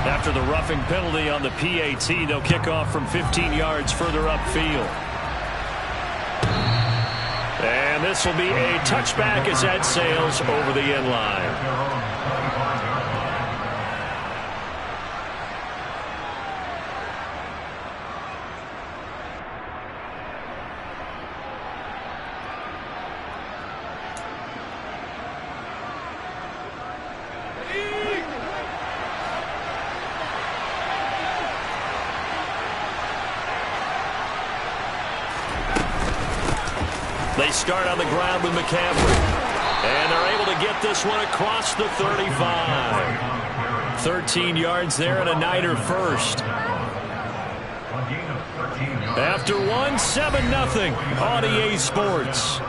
Speaker 1: After the roughing penalty on the PAT. They'll kick off from 15 yards further upfield. And this will be a touchback as that sails over the end line. They start on the ground with McCaffrey. And they're able to get this one across the 35. 13 yards there and a Niner first. After one, 7-0 on EA Sports.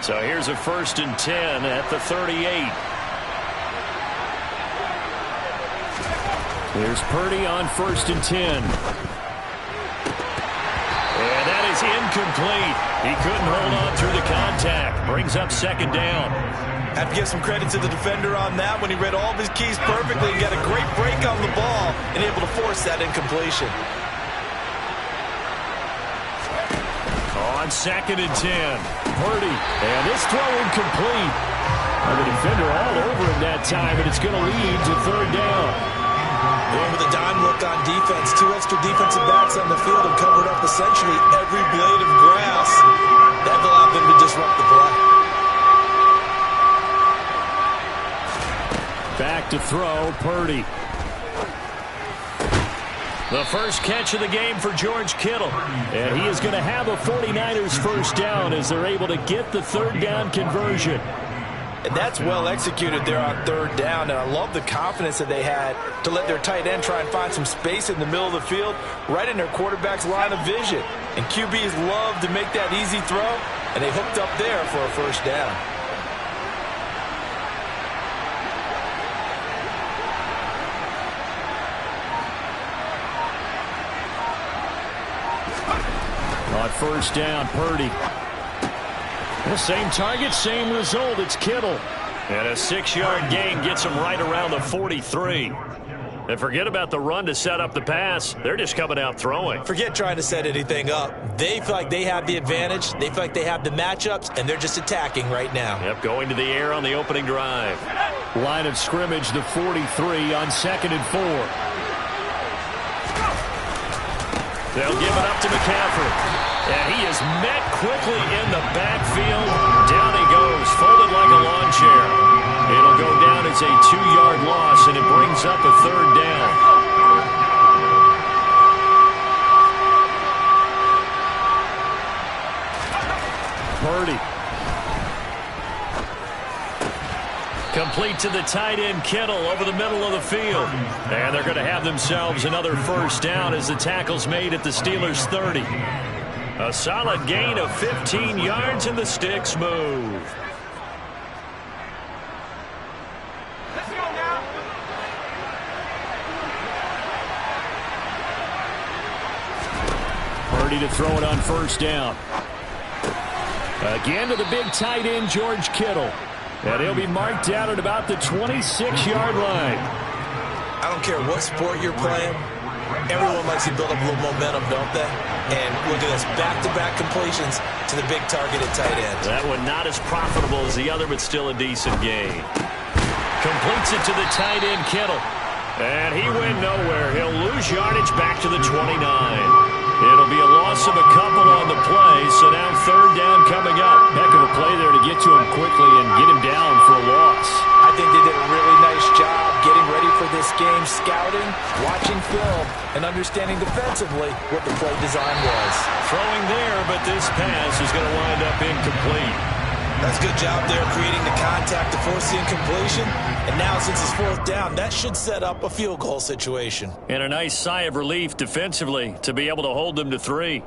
Speaker 1: So here's a 1st and 10 at the 38. Here's Purdy on 1st and 10. And that is incomplete. He couldn't hold on through the contact. Brings up 2nd down.
Speaker 2: Have to give some credit to the defender on that when he read all of his keys perfectly and got a great break on the ball and able to force that incompletion.
Speaker 1: On 2nd and 10. Purdy, and this throw incomplete. And the defender all over him that time, and it's going to lead to 3rd down.
Speaker 2: Going with a dime look on defense. 2 extra defensive backs on the field have covered up essentially every blade of grass. That allowed them to disrupt the play.
Speaker 1: Back to throw, Purdy. The first catch of the game for George Kittle. And he is going to have a 49ers first down as they're able to get the 3rd down conversion.
Speaker 2: And that's well executed there on 3rd down. And I love the confidence that they had to let their tight end try and find some space in the middle of the field, right in their quarterback's line of vision. And QBs love to make that easy throw, and they hooked up there for a first down.
Speaker 1: On 1st down, Purdy. The same target, same result. It's Kittle. And a 6-yard gain gets him right around the 43. And forget about the run to set up the pass. They're just coming out throwing.
Speaker 2: Forget trying to set anything up. They feel like they have the advantage. They feel like they have the matchups, and they're just attacking right now.
Speaker 1: Yep, going to the air on the opening drive.
Speaker 5: Line of scrimmage, the 43 on 2nd and 4.
Speaker 1: They'll give it up to McCaffrey. And he is met quickly in the backfield. Down he goes, folded like a lawn chair. It'll go down as a 2-yard loss, and it brings up a 3rd down. Purdy. Complete to the tight end, Kittle, over the middle of the field. And they're going to have themselves another first down as the tackle's made at the Steelers' 30. A solid gain of 15 yards, and the sticks move.
Speaker 3: Let's go now.
Speaker 5: Purdy to throw it on 1st down. Again to the big tight end, George Kittle. And he'll be marked out at about the 26-yard line.
Speaker 2: I don't care what sport you're playing. Everyone likes to build up a little momentum, don't they? And look at this, back-to-back completions to the big targeted tight end.
Speaker 1: That one not as profitable as the other, but still a decent gain. Completes it to the tight end, Kittle. And he went nowhere. He'll lose yardage back to the 29. It'll be a loss of a couple on the play, so now 3rd down coming up.
Speaker 5: Heck of a play there to get to him quickly and get him down for a loss.
Speaker 2: I think they did a really nice job getting ready for this game, scouting, watching film, and understanding defensively what the play design was.
Speaker 1: Throwing there, but this pass is going to wind up incomplete.
Speaker 2: That's a good job there creating the contact to force the incompletion. And now since it's 4th down, that should set up a field goal situation.
Speaker 1: And a nice sigh of relief defensively to be able to hold them to 3.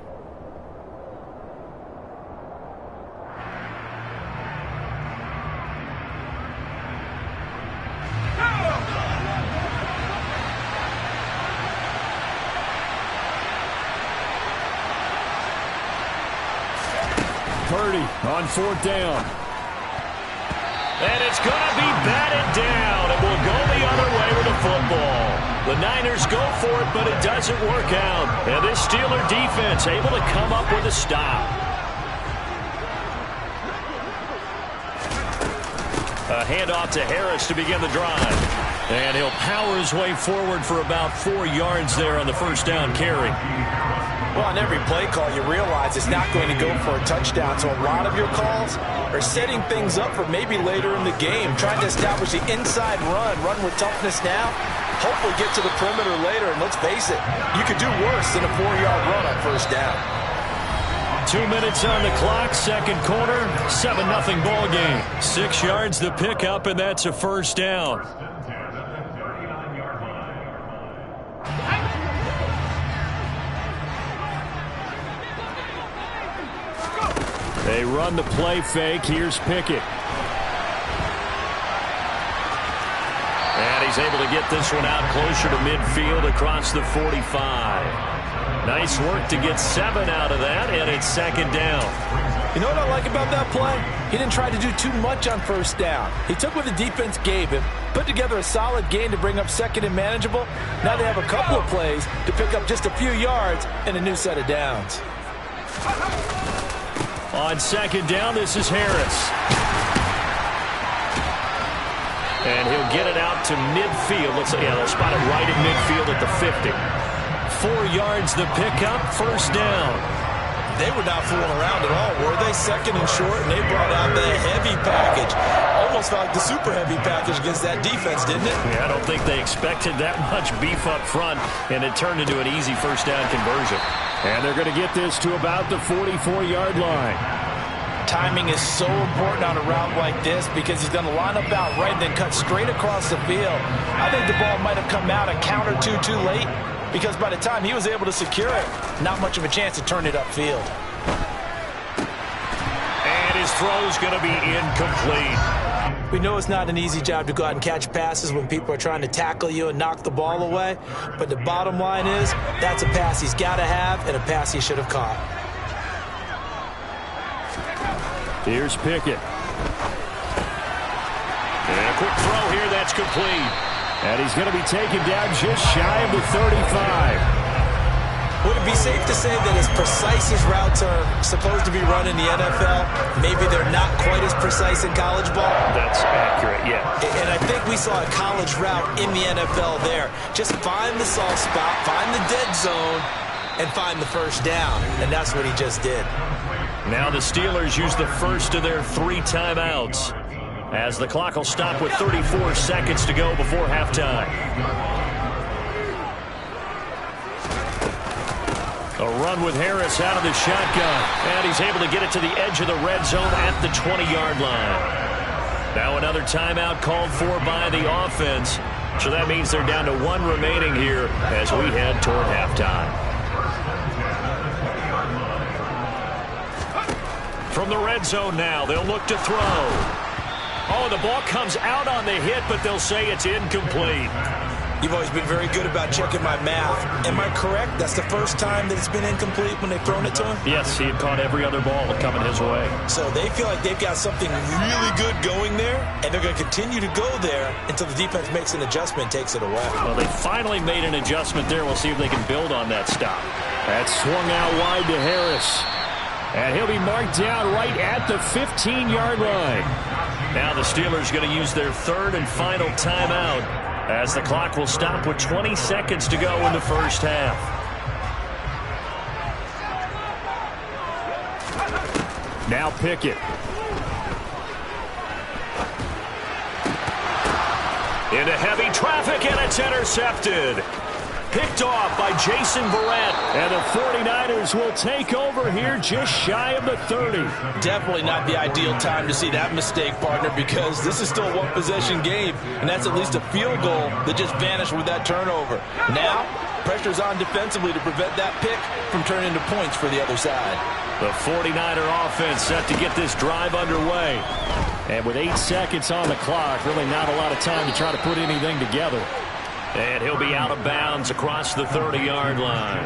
Speaker 5: Purdy on 4th down.
Speaker 1: And it's going to be batted down. It will go the other way with the football. The Niners go for it, but it doesn't work out. And this Steeler defense able to come up with a stop. A handoff to Harris to begin the drive. And he'll power his way forward for about 4 yards there on the first down carry.
Speaker 4: Well, on every play call, you realize it's not going to go for a touchdown. So a lot of your calls are setting things up for maybe later in the game, trying to establish the inside run with toughness now, hopefully get to the perimeter later. And let's face it, you could do worse than a 4-yard run on first down.
Speaker 1: 2 minutes on the clock, second quarter, 7-0 ball game. 6 yards the pickup, and that's a first down. They run the play fake. Here's Pickett. And he's able to get this one out closer to midfield across the 45. Nice work to get 7 out of that, and it's second down.
Speaker 4: You know what I like about that play? He didn't try to do too much on first down. He took what the defense gave him, put together a solid gain to bring up second and manageable. Now they have a couple of plays to pick up just a few yards and a new set of downs.
Speaker 1: On second down, this is Harris. And he'll get it out to midfield. They'll spot it right at midfield at the 50. 4 yards the pickup, first down.
Speaker 2: They were not fooling around at all, were they? Second and short, and they brought out the heavy package. Almost felt like the super heavy package against that defense, didn't it?
Speaker 1: Yeah, I don't think they expected that much beef up front, and it turned into an easy first down conversion.
Speaker 5: And they're going to get this to about the 44-yard line.
Speaker 4: Timing is so important on a route like this because he's going to line up out right and then cut straight across the field. I think the ball might have come out a count or two too late because by the time he was able to secure it, not much of a chance to turn it upfield.
Speaker 1: And his throw's going to be incomplete.
Speaker 4: We know it's not an easy job to go out and catch passes when people are trying to tackle you and knock the ball away. But the bottom line is that's a pass he's got to have and a pass he should have caught.
Speaker 5: Here's Pickett.
Speaker 1: And a quick throw here, that's complete.
Speaker 5: And he's going to be taken down just shy of the 35.
Speaker 4: Would it be safe to say that as precise as routes are supposed to be run in the NFL, maybe they're not quite as precise in college ball?
Speaker 1: That's accurate, yeah.
Speaker 4: And I think we saw a college route in the NFL there. Just find the soft spot, find the dead zone, and find the first down. And that's what he just did.
Speaker 1: Now the Steelers use the first of their 3 timeouts as the clock will stop with 34 seconds to go before halftime. A run with Harris out of the shotgun, and he's able to get it to the edge of the red zone at the 20-yard line. Now another timeout called for by the offense, so that means they're down to 1 remaining here as we head toward halftime. From the red zone now, they'll look to throw. Oh, the ball comes out on the hit, but they'll say it's incomplete.
Speaker 4: You've always been very good about checking my math. Am I correct? That's the first time that it's been incomplete when they've thrown it to him?
Speaker 1: Yes, he had caught every other ball coming his way.
Speaker 4: So they feel like they've got something really good going there, and they're going to continue to go there until the defense makes an adjustment and takes it away.
Speaker 1: Well, they finally made an adjustment there. We'll see if they can build on that stop.
Speaker 5: That's swung out wide to Harris. And he'll be marked down right at the 15-yard line.
Speaker 1: Now the Steelers going to use their 3rd and final timeout as the clock will stop with 20 seconds to go in the first half.
Speaker 5: Now Pickett.
Speaker 1: Into heavy traffic, and it's intercepted. Picked off by Jason Verrett.
Speaker 5: And the 49ers will take over here just shy of the 30.
Speaker 4: Definitely not the ideal time to see that mistake, partner, because this is still a one-possession game, and that's at least a field goal that just vanished with that turnover. Now, pressure's on defensively to prevent that pick from turning into points for the other side.
Speaker 1: The 49er offense set to get this drive underway.
Speaker 5: And with 8 seconds on the clock, really not a lot of time to try to put anything together.
Speaker 1: And he'll be out of bounds across the 30-yard line.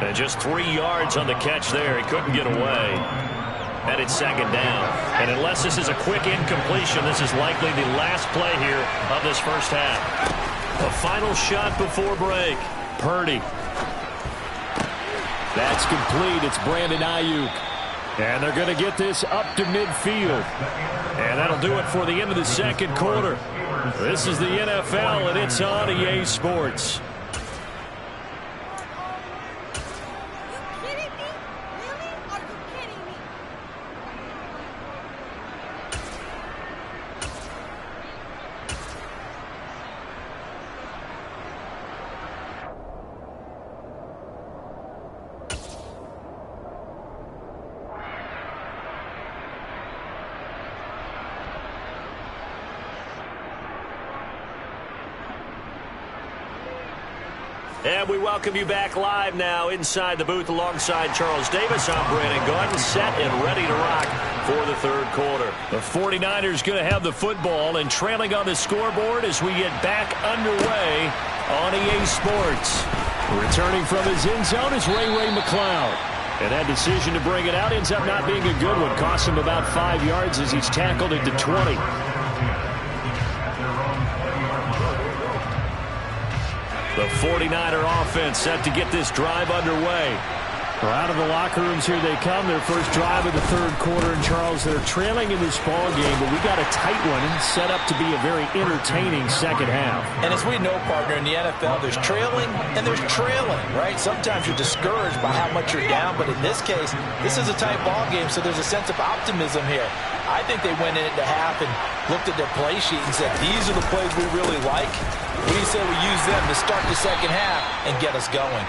Speaker 1: And just 3 yards on the catch there. He couldn't get away. and it's second down. And unless this is a quick incompletion, this is likely the last play here of this first half. A final shot before break. Purdy.
Speaker 5: That's complete. It's Brandon Ayuk. And they're going to get this up to midfield.
Speaker 1: And that'll do it for the end of the second quarter. This is the NFL, and it's on EA Sports. And we welcome you back live now inside the booth alongside Charles Davis. I'm Brandon Gaudin, set and ready to rock for the third quarter. The 49ers going to have the football and trailing on the scoreboard as we get back underway on EA Sports.
Speaker 5: Returning from his end zone is Ray McCloud. And that decision to bring it out ends up not being a good one. Cost him about 5 yards as he's tackled at the 20.
Speaker 1: The 49er offense set to get this drive underway.
Speaker 5: Well, out of the locker rooms here they come. Their first drive of the third quarter. And Charles, they're trailing in this ball game, but we got a tight one set up to be a very entertaining second half.
Speaker 4: And as we know, partner, in the NFL, there's trailing and there's trailing, right? Sometimes you're discouraged by how much you're down, but in this case, this is a tight ball game, so there's a sense of optimism here. I think they went into half and looked at their play sheet and said, these are the plays we really like. What do you say we use them to start the second half and get us going?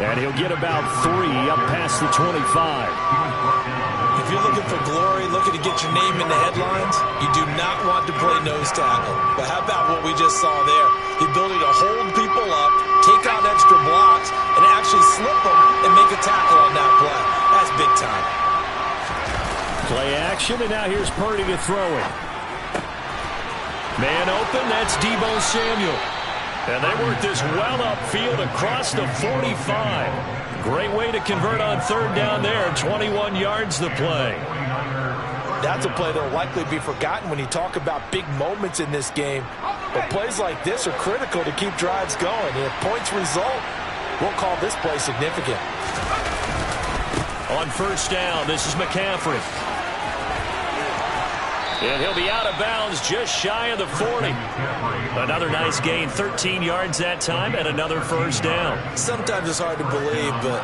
Speaker 5: And he'll get about 3 up past the 25.
Speaker 4: If you're looking for glory, looking to get your name in the headlines, you do not want to play nose tackle. But how about what we just saw there? The ability to hold people up, take out extra blocks, and actually slip them and make a tackle on that play. That's big time.
Speaker 5: Play action, and now here's Purdy to throw it.
Speaker 1: Man open, that's Deebo Samuel. And they work this well upfield across the 45. Great way to convert on third down there. 21 yards the play.
Speaker 4: That's a play that will likely be forgotten when you talk about big moments in this game. But plays like this are critical to keep drives going. And if points result, we'll call this play significant.
Speaker 1: On first down, this is McCaffrey. And he'll be out of bounds just shy of the 40. Another nice gain, 13 yards that time, and another first down.
Speaker 4: Sometimes it's hard to believe, but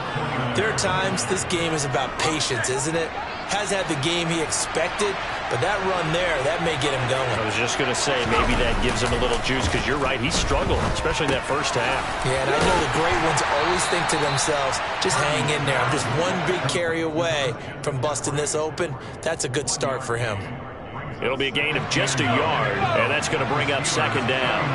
Speaker 4: there are times this game is about patience, isn't it? Has had the game he expected, but that run there, that may get him going.
Speaker 1: I was just going to say, maybe that gives him a little juice, because you're right, he struggled, especially that first half.
Speaker 4: Yeah, and I know the great ones always think to themselves, just hang in there. I'm just one big carry away from busting this open. That's a good start for him.
Speaker 1: It'll be a gain of just a yard, and that's going to bring up second down.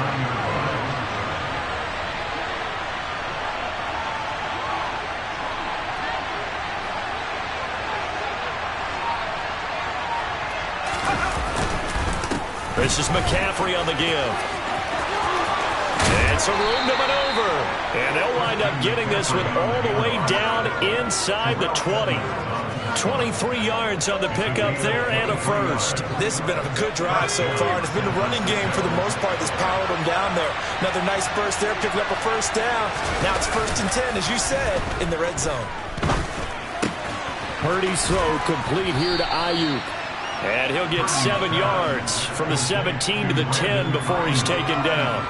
Speaker 1: This is McCaffrey on the give. And some room to maneuver. And they'll wind up getting this one all the way down inside the 20. 23 yards on the pickup there and a first.
Speaker 4: This has been a good drive so far. It's been a running game for the most part that's powered them down there. Another nice burst there, picking up a first down. Now it's 1st and 10, as you said, in the red zone.
Speaker 5: Purdy's throw complete here to Ayuk.
Speaker 1: And he'll get 7 yards from the 17 to the 10 before he's taken down.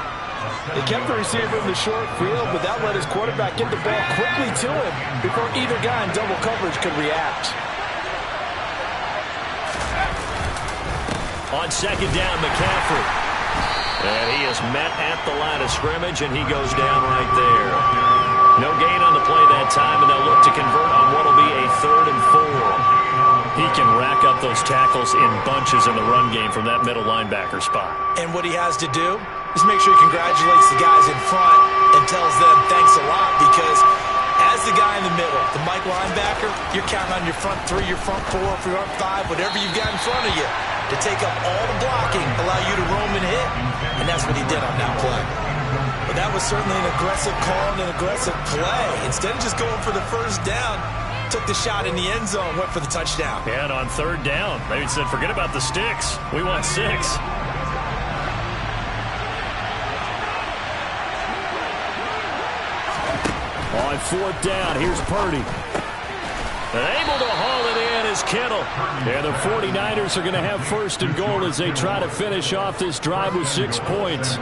Speaker 4: They kept the receiver in the short field, but that let his quarterback get the ball quickly to him before either guy in double coverage could react.
Speaker 1: On second down, McCaffrey. And he is met at the line of scrimmage, and he goes down right there. No gain on the play that time, and they'll look to convert on what will be a 3rd and 4. He can rack up those tackles in bunches in the run game from that middle linebacker spot.
Speaker 4: And what he has to do is make sure he congratulates the guys in front and tells them thanks a lot, because as the guy in the middle, the Mike linebacker, you're counting on your front 3, your front 4, your front 5, whatever you've got in front of you to take up all the blocking, allow you to roam and hit. And that's what he did on that play. But that was certainly an aggressive call and an aggressive play. Instead of just going for the first down,
Speaker 2: took the shot in the end zone, went for the touchdown.
Speaker 1: And on third down, they said, forget about the sticks. We want 6.
Speaker 5: On fourth down, here's Purdy.
Speaker 1: Able to haul it in is Kittle.
Speaker 5: And the 49ers are going to have first and goal as they try to finish off this drive with 6 points.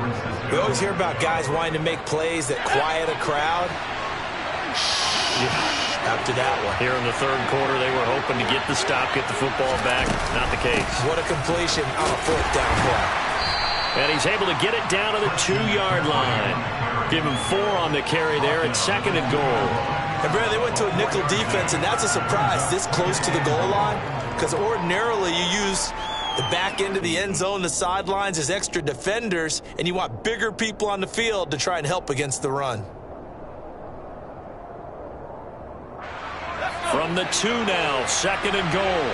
Speaker 4: We always hear about guys wanting to make plays that quiet a crowd. After that one.
Speaker 1: Here in the third quarter, they were hoping to get the stop, get the football back. Not the case.
Speaker 4: What a completion on a fourth down play.
Speaker 1: And he's able to get it down to the 2-yard line. Give him 4 on the carry there at second and goal.
Speaker 4: And Brad, they went to a nickel defense, and that's a surprise this close to the goal line, because ordinarily you use the back end of the end zone, the sidelines as extra defenders, and you want bigger people on the field to try and help against the run.
Speaker 1: From the 2 now, second and goal.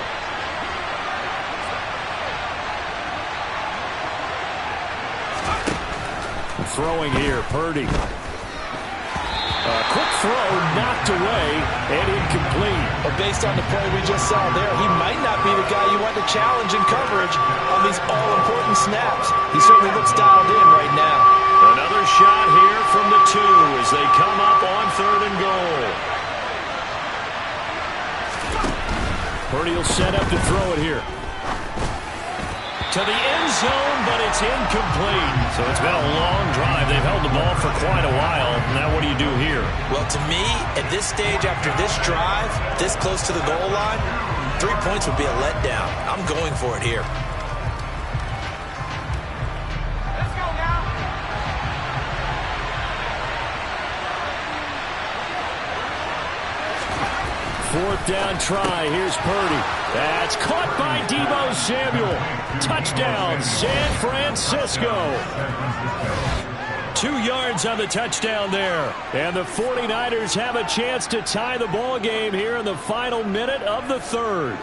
Speaker 5: Throwing here, Purdy. Quick throw, knocked away, and incomplete.
Speaker 4: But based on the play we just saw there, he might not be the guy you want to challenge in coverage on these all-important snaps. He certainly looks dialed in right now.
Speaker 1: Another shot here from the 2 as they come up on third and goal.
Speaker 5: Purdy will set up to throw it here.
Speaker 1: To the end zone, but it's incomplete. So it's been a long drive. They've held the ball for quite a while. Now what do you do here?
Speaker 4: Well, to me, at this stage, after this drive, this close to the goal line, 3 points would be a letdown. I'm going for it here.
Speaker 3: Let's go now.
Speaker 5: Fourth down try. Here's Purdy. That's caught by Deebo Samuel. Touchdown, San Francisco.
Speaker 1: 2 yards on the touchdown there.
Speaker 5: And the 49ers have a chance to tie the ball game here in the final minute of the third.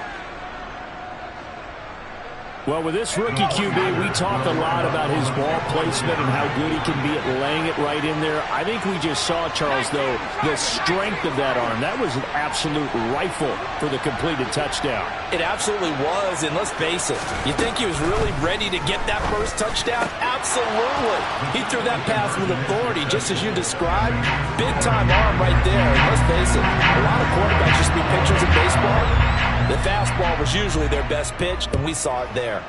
Speaker 5: Well, with this rookie QB, we talk a lot about his ball placement and how good he can be at laying it right in there. I think we just saw, Charles, though, the strength of that arm. That was an absolute rifle for the completed touchdown.
Speaker 4: It absolutely was, and let's face it, you think he was really ready to get that first touchdown? Absolutely. He threw that pass with authority, just as you described. Big-time arm right there, and let's face it, a lot of quarterbacks just be pitchers in baseball. The fastball was usually their best pitch, and we saw it there.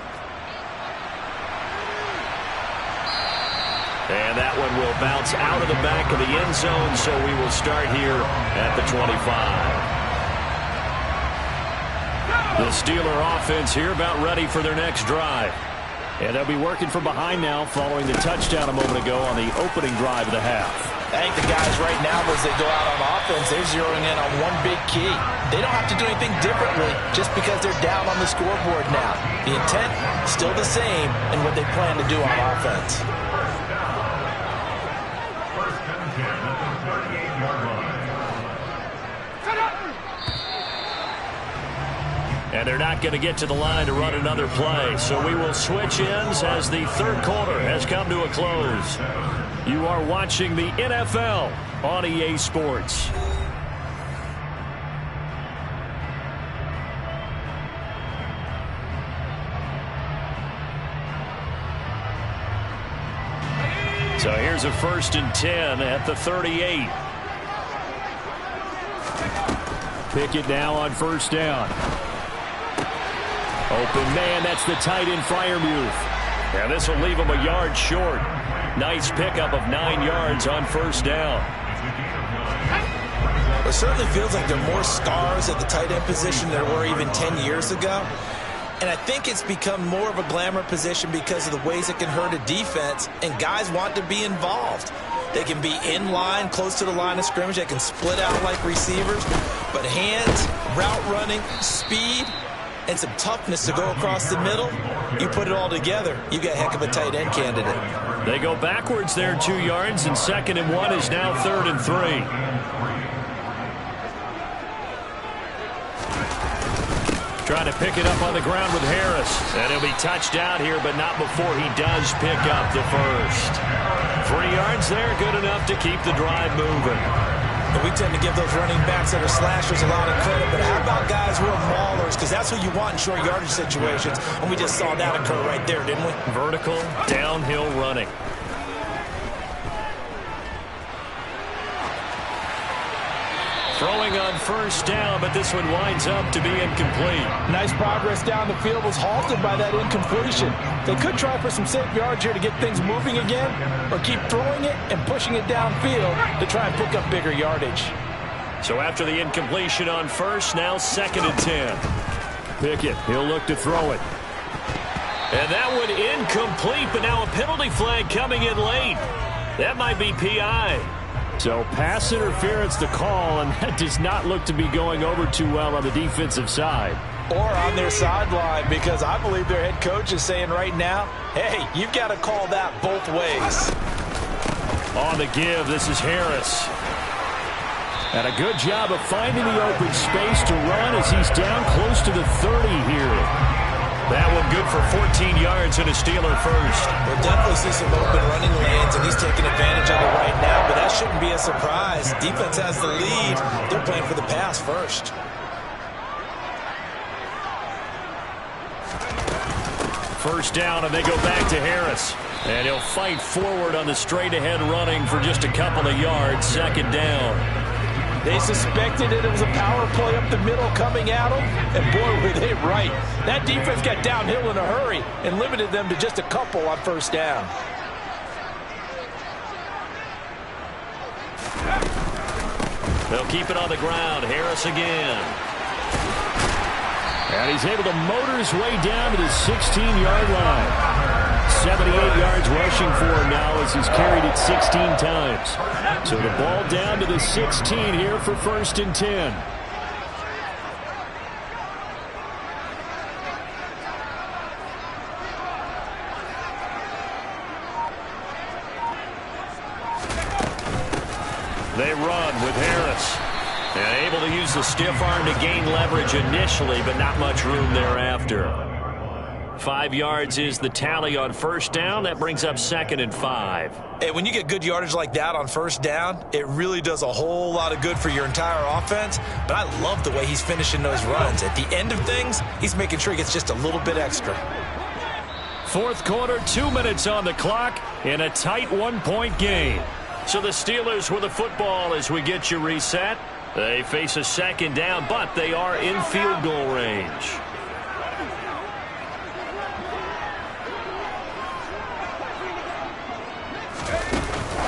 Speaker 1: And that one will bounce out of the back of the end zone, so we will start here at the 25. The Steeler offense here about ready for their next drive.
Speaker 5: And they'll be working from behind now following the touchdown a moment ago on the opening drive of the half.
Speaker 4: I think the guys right now, as they go out on offense, they're zeroing in on one big key. They don't have to do anything differently just because they're down on the scoreboard now. The intent, still the same in what they plan to do on offense.
Speaker 6: First and 10 at the 38-yard line.
Speaker 1: And they're not going to get to the line to run another play. So we will switch ends as the third quarter has come to a close. You are watching the NFL on EA Sports. So here's a first and 10 at the 38.
Speaker 5: Pickett now on first down. Open man, that's the tight end Freiermuth.
Speaker 1: Yeah, this will leave him a yard short. Nice pickup of 9 yards on first down.
Speaker 4: It certainly feels like there are more stars at the tight end position than there were even 10 years ago. And I think it's become more of a glamour position because of the ways it can hurt a defense, and guys want to be involved. They can be in line, close to the line of scrimmage. They can split out like receivers. But hands, route running, speed, and some toughness to go across the middle, you put it all together, you got a heck of a tight end candidate.
Speaker 1: They go backwards there 2 yards, and 2nd and 1 is now 3rd and 3. Trying to pick it up on the ground with Harris. And he'll be touched out here, but not before he does pick up the first. 3 yards there, good enough to keep the drive moving.
Speaker 4: And we tend to give those running backs that are slashers a lot of credit, but how about guys who are maulers? Because that's what you want in short yardage situations, and we just saw that occur right there, didn't we?
Speaker 1: Vertical, downhill running. Throwing on first down, but this one winds up to be incomplete.
Speaker 4: Nice progress down the field, was halted by that incompletion. They could try for some safe yards here to get things moving again, or keep throwing it and pushing it downfield to try and pick up bigger yardage.
Speaker 1: So after the incompletion on first, now 2nd and 10.
Speaker 5: Pickett, he'll look to throw it.
Speaker 1: And that one incomplete, but now a penalty flag coming in late. That might be PI.
Speaker 5: So pass interference the call, and that does not look to be going over too well on the defensive side.
Speaker 4: Or on their sideline, because I believe their head coach is saying right now, hey, you've got to call that both ways.
Speaker 1: On the give, this is Harris.
Speaker 5: And a good job of finding the open space to run as he's down close to the 30 here.
Speaker 1: That one good for 14 yards and a Steeler first.
Speaker 4: We'll definitely see some open running lanes, and he's taking advantage of it right now, but that shouldn't be a surprise. Defense has the lead. They're playing for the pass first.
Speaker 1: First down, and they go back to Harris. And he'll fight forward on the straight-ahead running for just a couple of yards. 2nd down.
Speaker 4: They suspected it was a power play up the middle coming at them, and boy, were they right. That defense got downhill in a hurry and limited them to just a couple on first down.
Speaker 1: They'll keep it on the ground. Harris again.
Speaker 5: And he's able to motor his way down to the 16-yard line. 78 yards rushing for him now as he's carried it 16 times. So the ball down to the 16 here for 1st and 10.
Speaker 1: They run with Harris. And able to use the stiff arm to gain leverage initially, but not much room thereafter. 5 yards is the tally on first down. That brings up 2nd and 5.
Speaker 4: Hey, when you get good yardage like that on first down, it really does a whole lot of good for your entire offense. But I love the way he's finishing those runs. At the end of things, he's making sure he gets just a little bit extra.
Speaker 1: 4th quarter, 2 minutes on the clock in a tight 1-point game. So the Steelers with the football as we get you reset. They face a 2nd down, but they are in field goal range.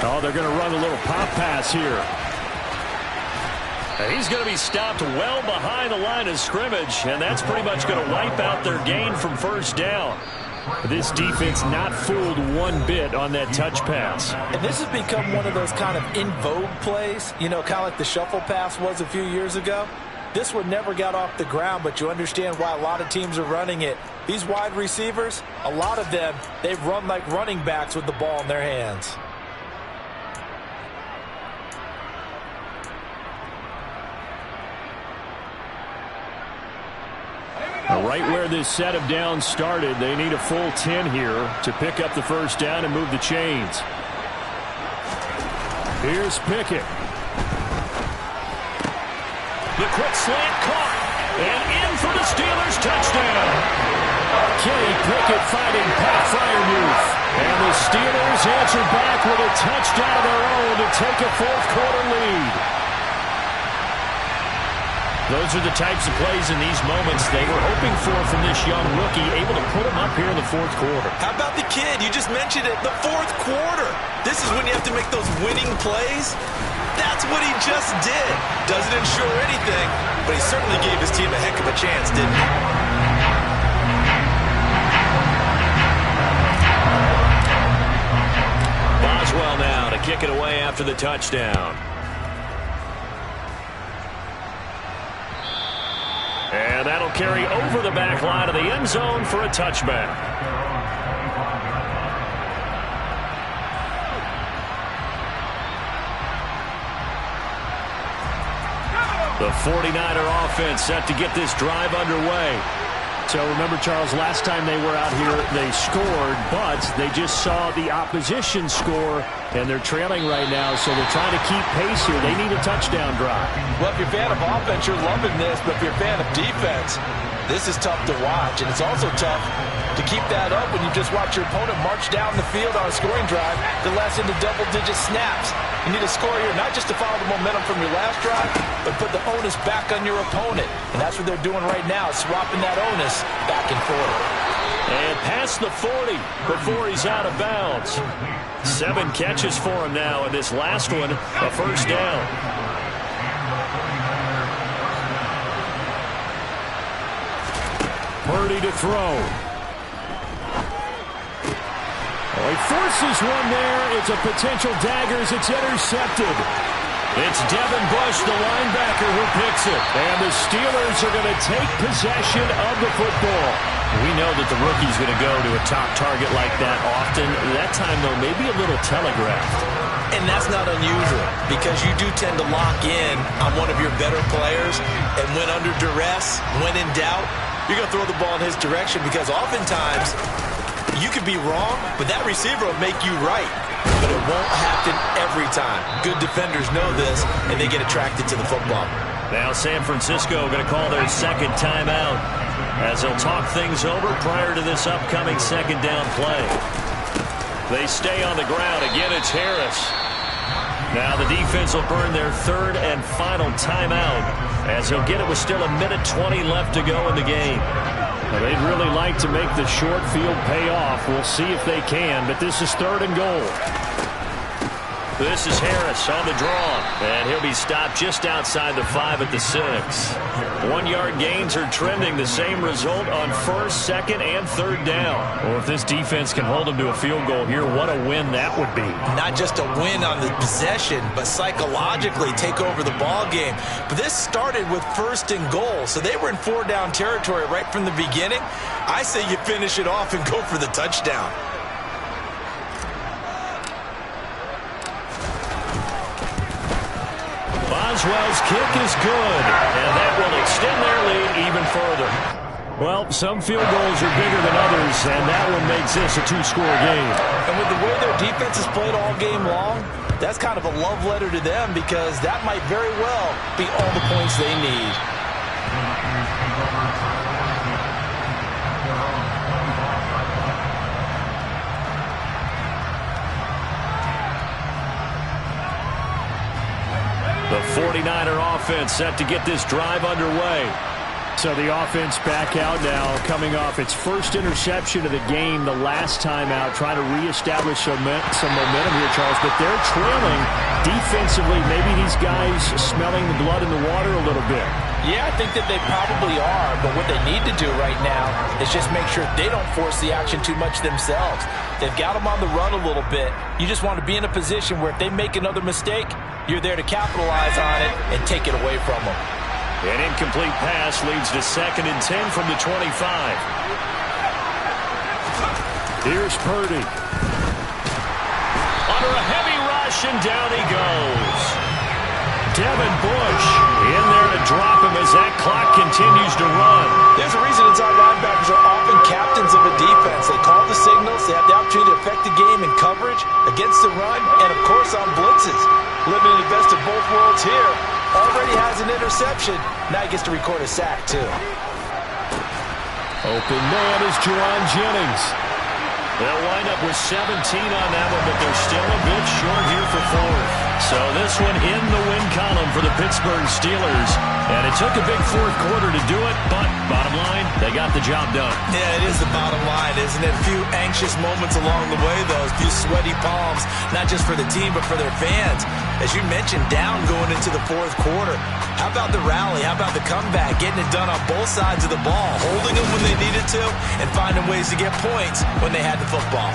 Speaker 5: Oh, they're going to run a little pop pass here.
Speaker 1: And he's going to be stopped well behind the line of scrimmage, and that's pretty much going to wipe out their gain from first down.
Speaker 5: This defense not fooled one bit on that touch pass.
Speaker 4: And this has become one of those kind of in vogue plays, you know, kind of like the shuffle pass was a few years ago. This one never got off the ground, but you understand why a lot of teams are running it. These wide receivers, a lot of them, they run like running backs with the ball in their hands.
Speaker 5: Right where this set of downs started, they need a full 10 here to pick up the first down and move the chains. Here's Pickett.
Speaker 1: The quick slant caught, and in for the Steelers touchdown.
Speaker 5: Kenny Pickett fighting Pat Freiermuth. And the Steelers answer back with a touchdown of their own to take a 4th quarter lead.
Speaker 1: Those are the types of plays in these moments they were hoping for from this young rookie, able to put him up here in the 4th quarter.
Speaker 4: How about the kid? You just mentioned it, the 4th quarter. This is when you have to make those winning plays. That's what he just did. Doesn't ensure anything, but he certainly gave his team a heck of a chance, didn't he?
Speaker 1: Boswell now to kick it away after the touchdown. And that'll carry over the back line of the end zone for a touchback. The 49er offense set to get this drive underway.
Speaker 5: So remember, Charles, last time they were out here, they scored, but they just saw the opposition score, and they're trailing right now, so they're trying to keep pace here. They need a touchdown drive.
Speaker 4: Well, if you're a fan of offense, you're loving this, but if you're a fan of defense, this is tough to watch, and it's also tough to keep that up when you just watch your opponent march down the field on a scoring drive that lasts into double-digit snaps. You need a score here, not just to follow the momentum from your last drive, but put the onus back on your opponent. And that's what they're doing right now, swapping that onus back and forth.
Speaker 1: And past the 40 before he's out of bounds. 7 catches for him now, and this last one, a first down.
Speaker 5: Purdy to throw. Oh, he forces one there. It's a potential dagger as it's intercepted.
Speaker 1: It's Devin Bush, the linebacker, who picks it.
Speaker 5: And the Steelers are going to take possession of the football.
Speaker 1: We know that the rookie's going to go to a top target like that often. That time, though, maybe a little telegraphed.
Speaker 2: And that's not unusual because you do tend to lock in on one of your better players, and when under duress, when in doubt, you're going to throw the ball in his direction because oftentimes you could be wrong, but that receiver will make you right. But it won't happen every time. Good defenders know this, and they get attracted to the football.
Speaker 1: Now San Francisco going to call their second timeout as they'll talk things over prior to this upcoming second down play. They stay on the ground. Again, it's Harris. Now the defense will burn their third and final timeout as he'll get it with still 1:20 left to go in the game.
Speaker 5: Well, they'd really like to make the short field pay off. We'll see if they can, but this is 3rd and goal.
Speaker 1: This is Harris on the draw, and he'll be stopped just outside the 5 at the 6. 1-yard gains are trending. The same result on 1st, 2nd, and 3rd down. Or if this defense can hold them to a field goal here, what a win that would be.
Speaker 2: Not just a win on the possession, but psychologically take over the ball game. But this started with 1st and goal, so they were in 4-down territory right from the beginning. I say you finish it off and go for the touchdown.
Speaker 1: Boswell's kick is good, and that will extend their lead even further.
Speaker 5: Well, some field goals are bigger than others, and that one makes this a 2-score game.
Speaker 4: And with the way their defense has played all game long, that's kind of a love letter to them because that might very well be all the points they need.
Speaker 1: The 49er offense set to get this drive underway.
Speaker 5: So the offense back out now, coming off its first interception of the game the last time out, trying to reestablish some momentum here, Charles. But they're trailing defensively. Maybe these guys smelling the blood in the water a little bit.
Speaker 4: Yeah, I think that they probably are, but what they need to do right now is just make sure they don't force the action too much themselves. They've got them on the run a little bit. You just want to be in a position where if they make another mistake, you're there to capitalize on it and take it away from them.
Speaker 1: An incomplete pass leads to 2nd and 10 from the 25.
Speaker 5: Here's Purdy.
Speaker 1: Under a heavy rush, and down he goes. Devin Bush in there to drop him as that clock continues to run.
Speaker 4: There's a reason inside linebackers are often captains of a defense. They call the signals. They have the opportunity to affect the game in coverage, against the run, and, of course, on blitzes. Living in the best of both worlds here. Already has an interception. Now he gets to record a sack, too.
Speaker 5: Open man is Juwan Jennings.
Speaker 1: They'll wind up with 17 on that one, but they're still a bit short here for 4th. So this one in the win column for the Pittsburgh Steelers. And it took a big 4th quarter to do it, but bottom line, they got the job done.
Speaker 2: Yeah, it is the bottom line, isn't it? A few anxious moments along the way, though. A few sweaty palms, not just for the team, but for their fans. As you mentioned, down going into the 4th quarter. How about the rally? How about the comeback? Getting it done on both sides of the ball, holding them when they needed to, and finding ways to get points when they had the football.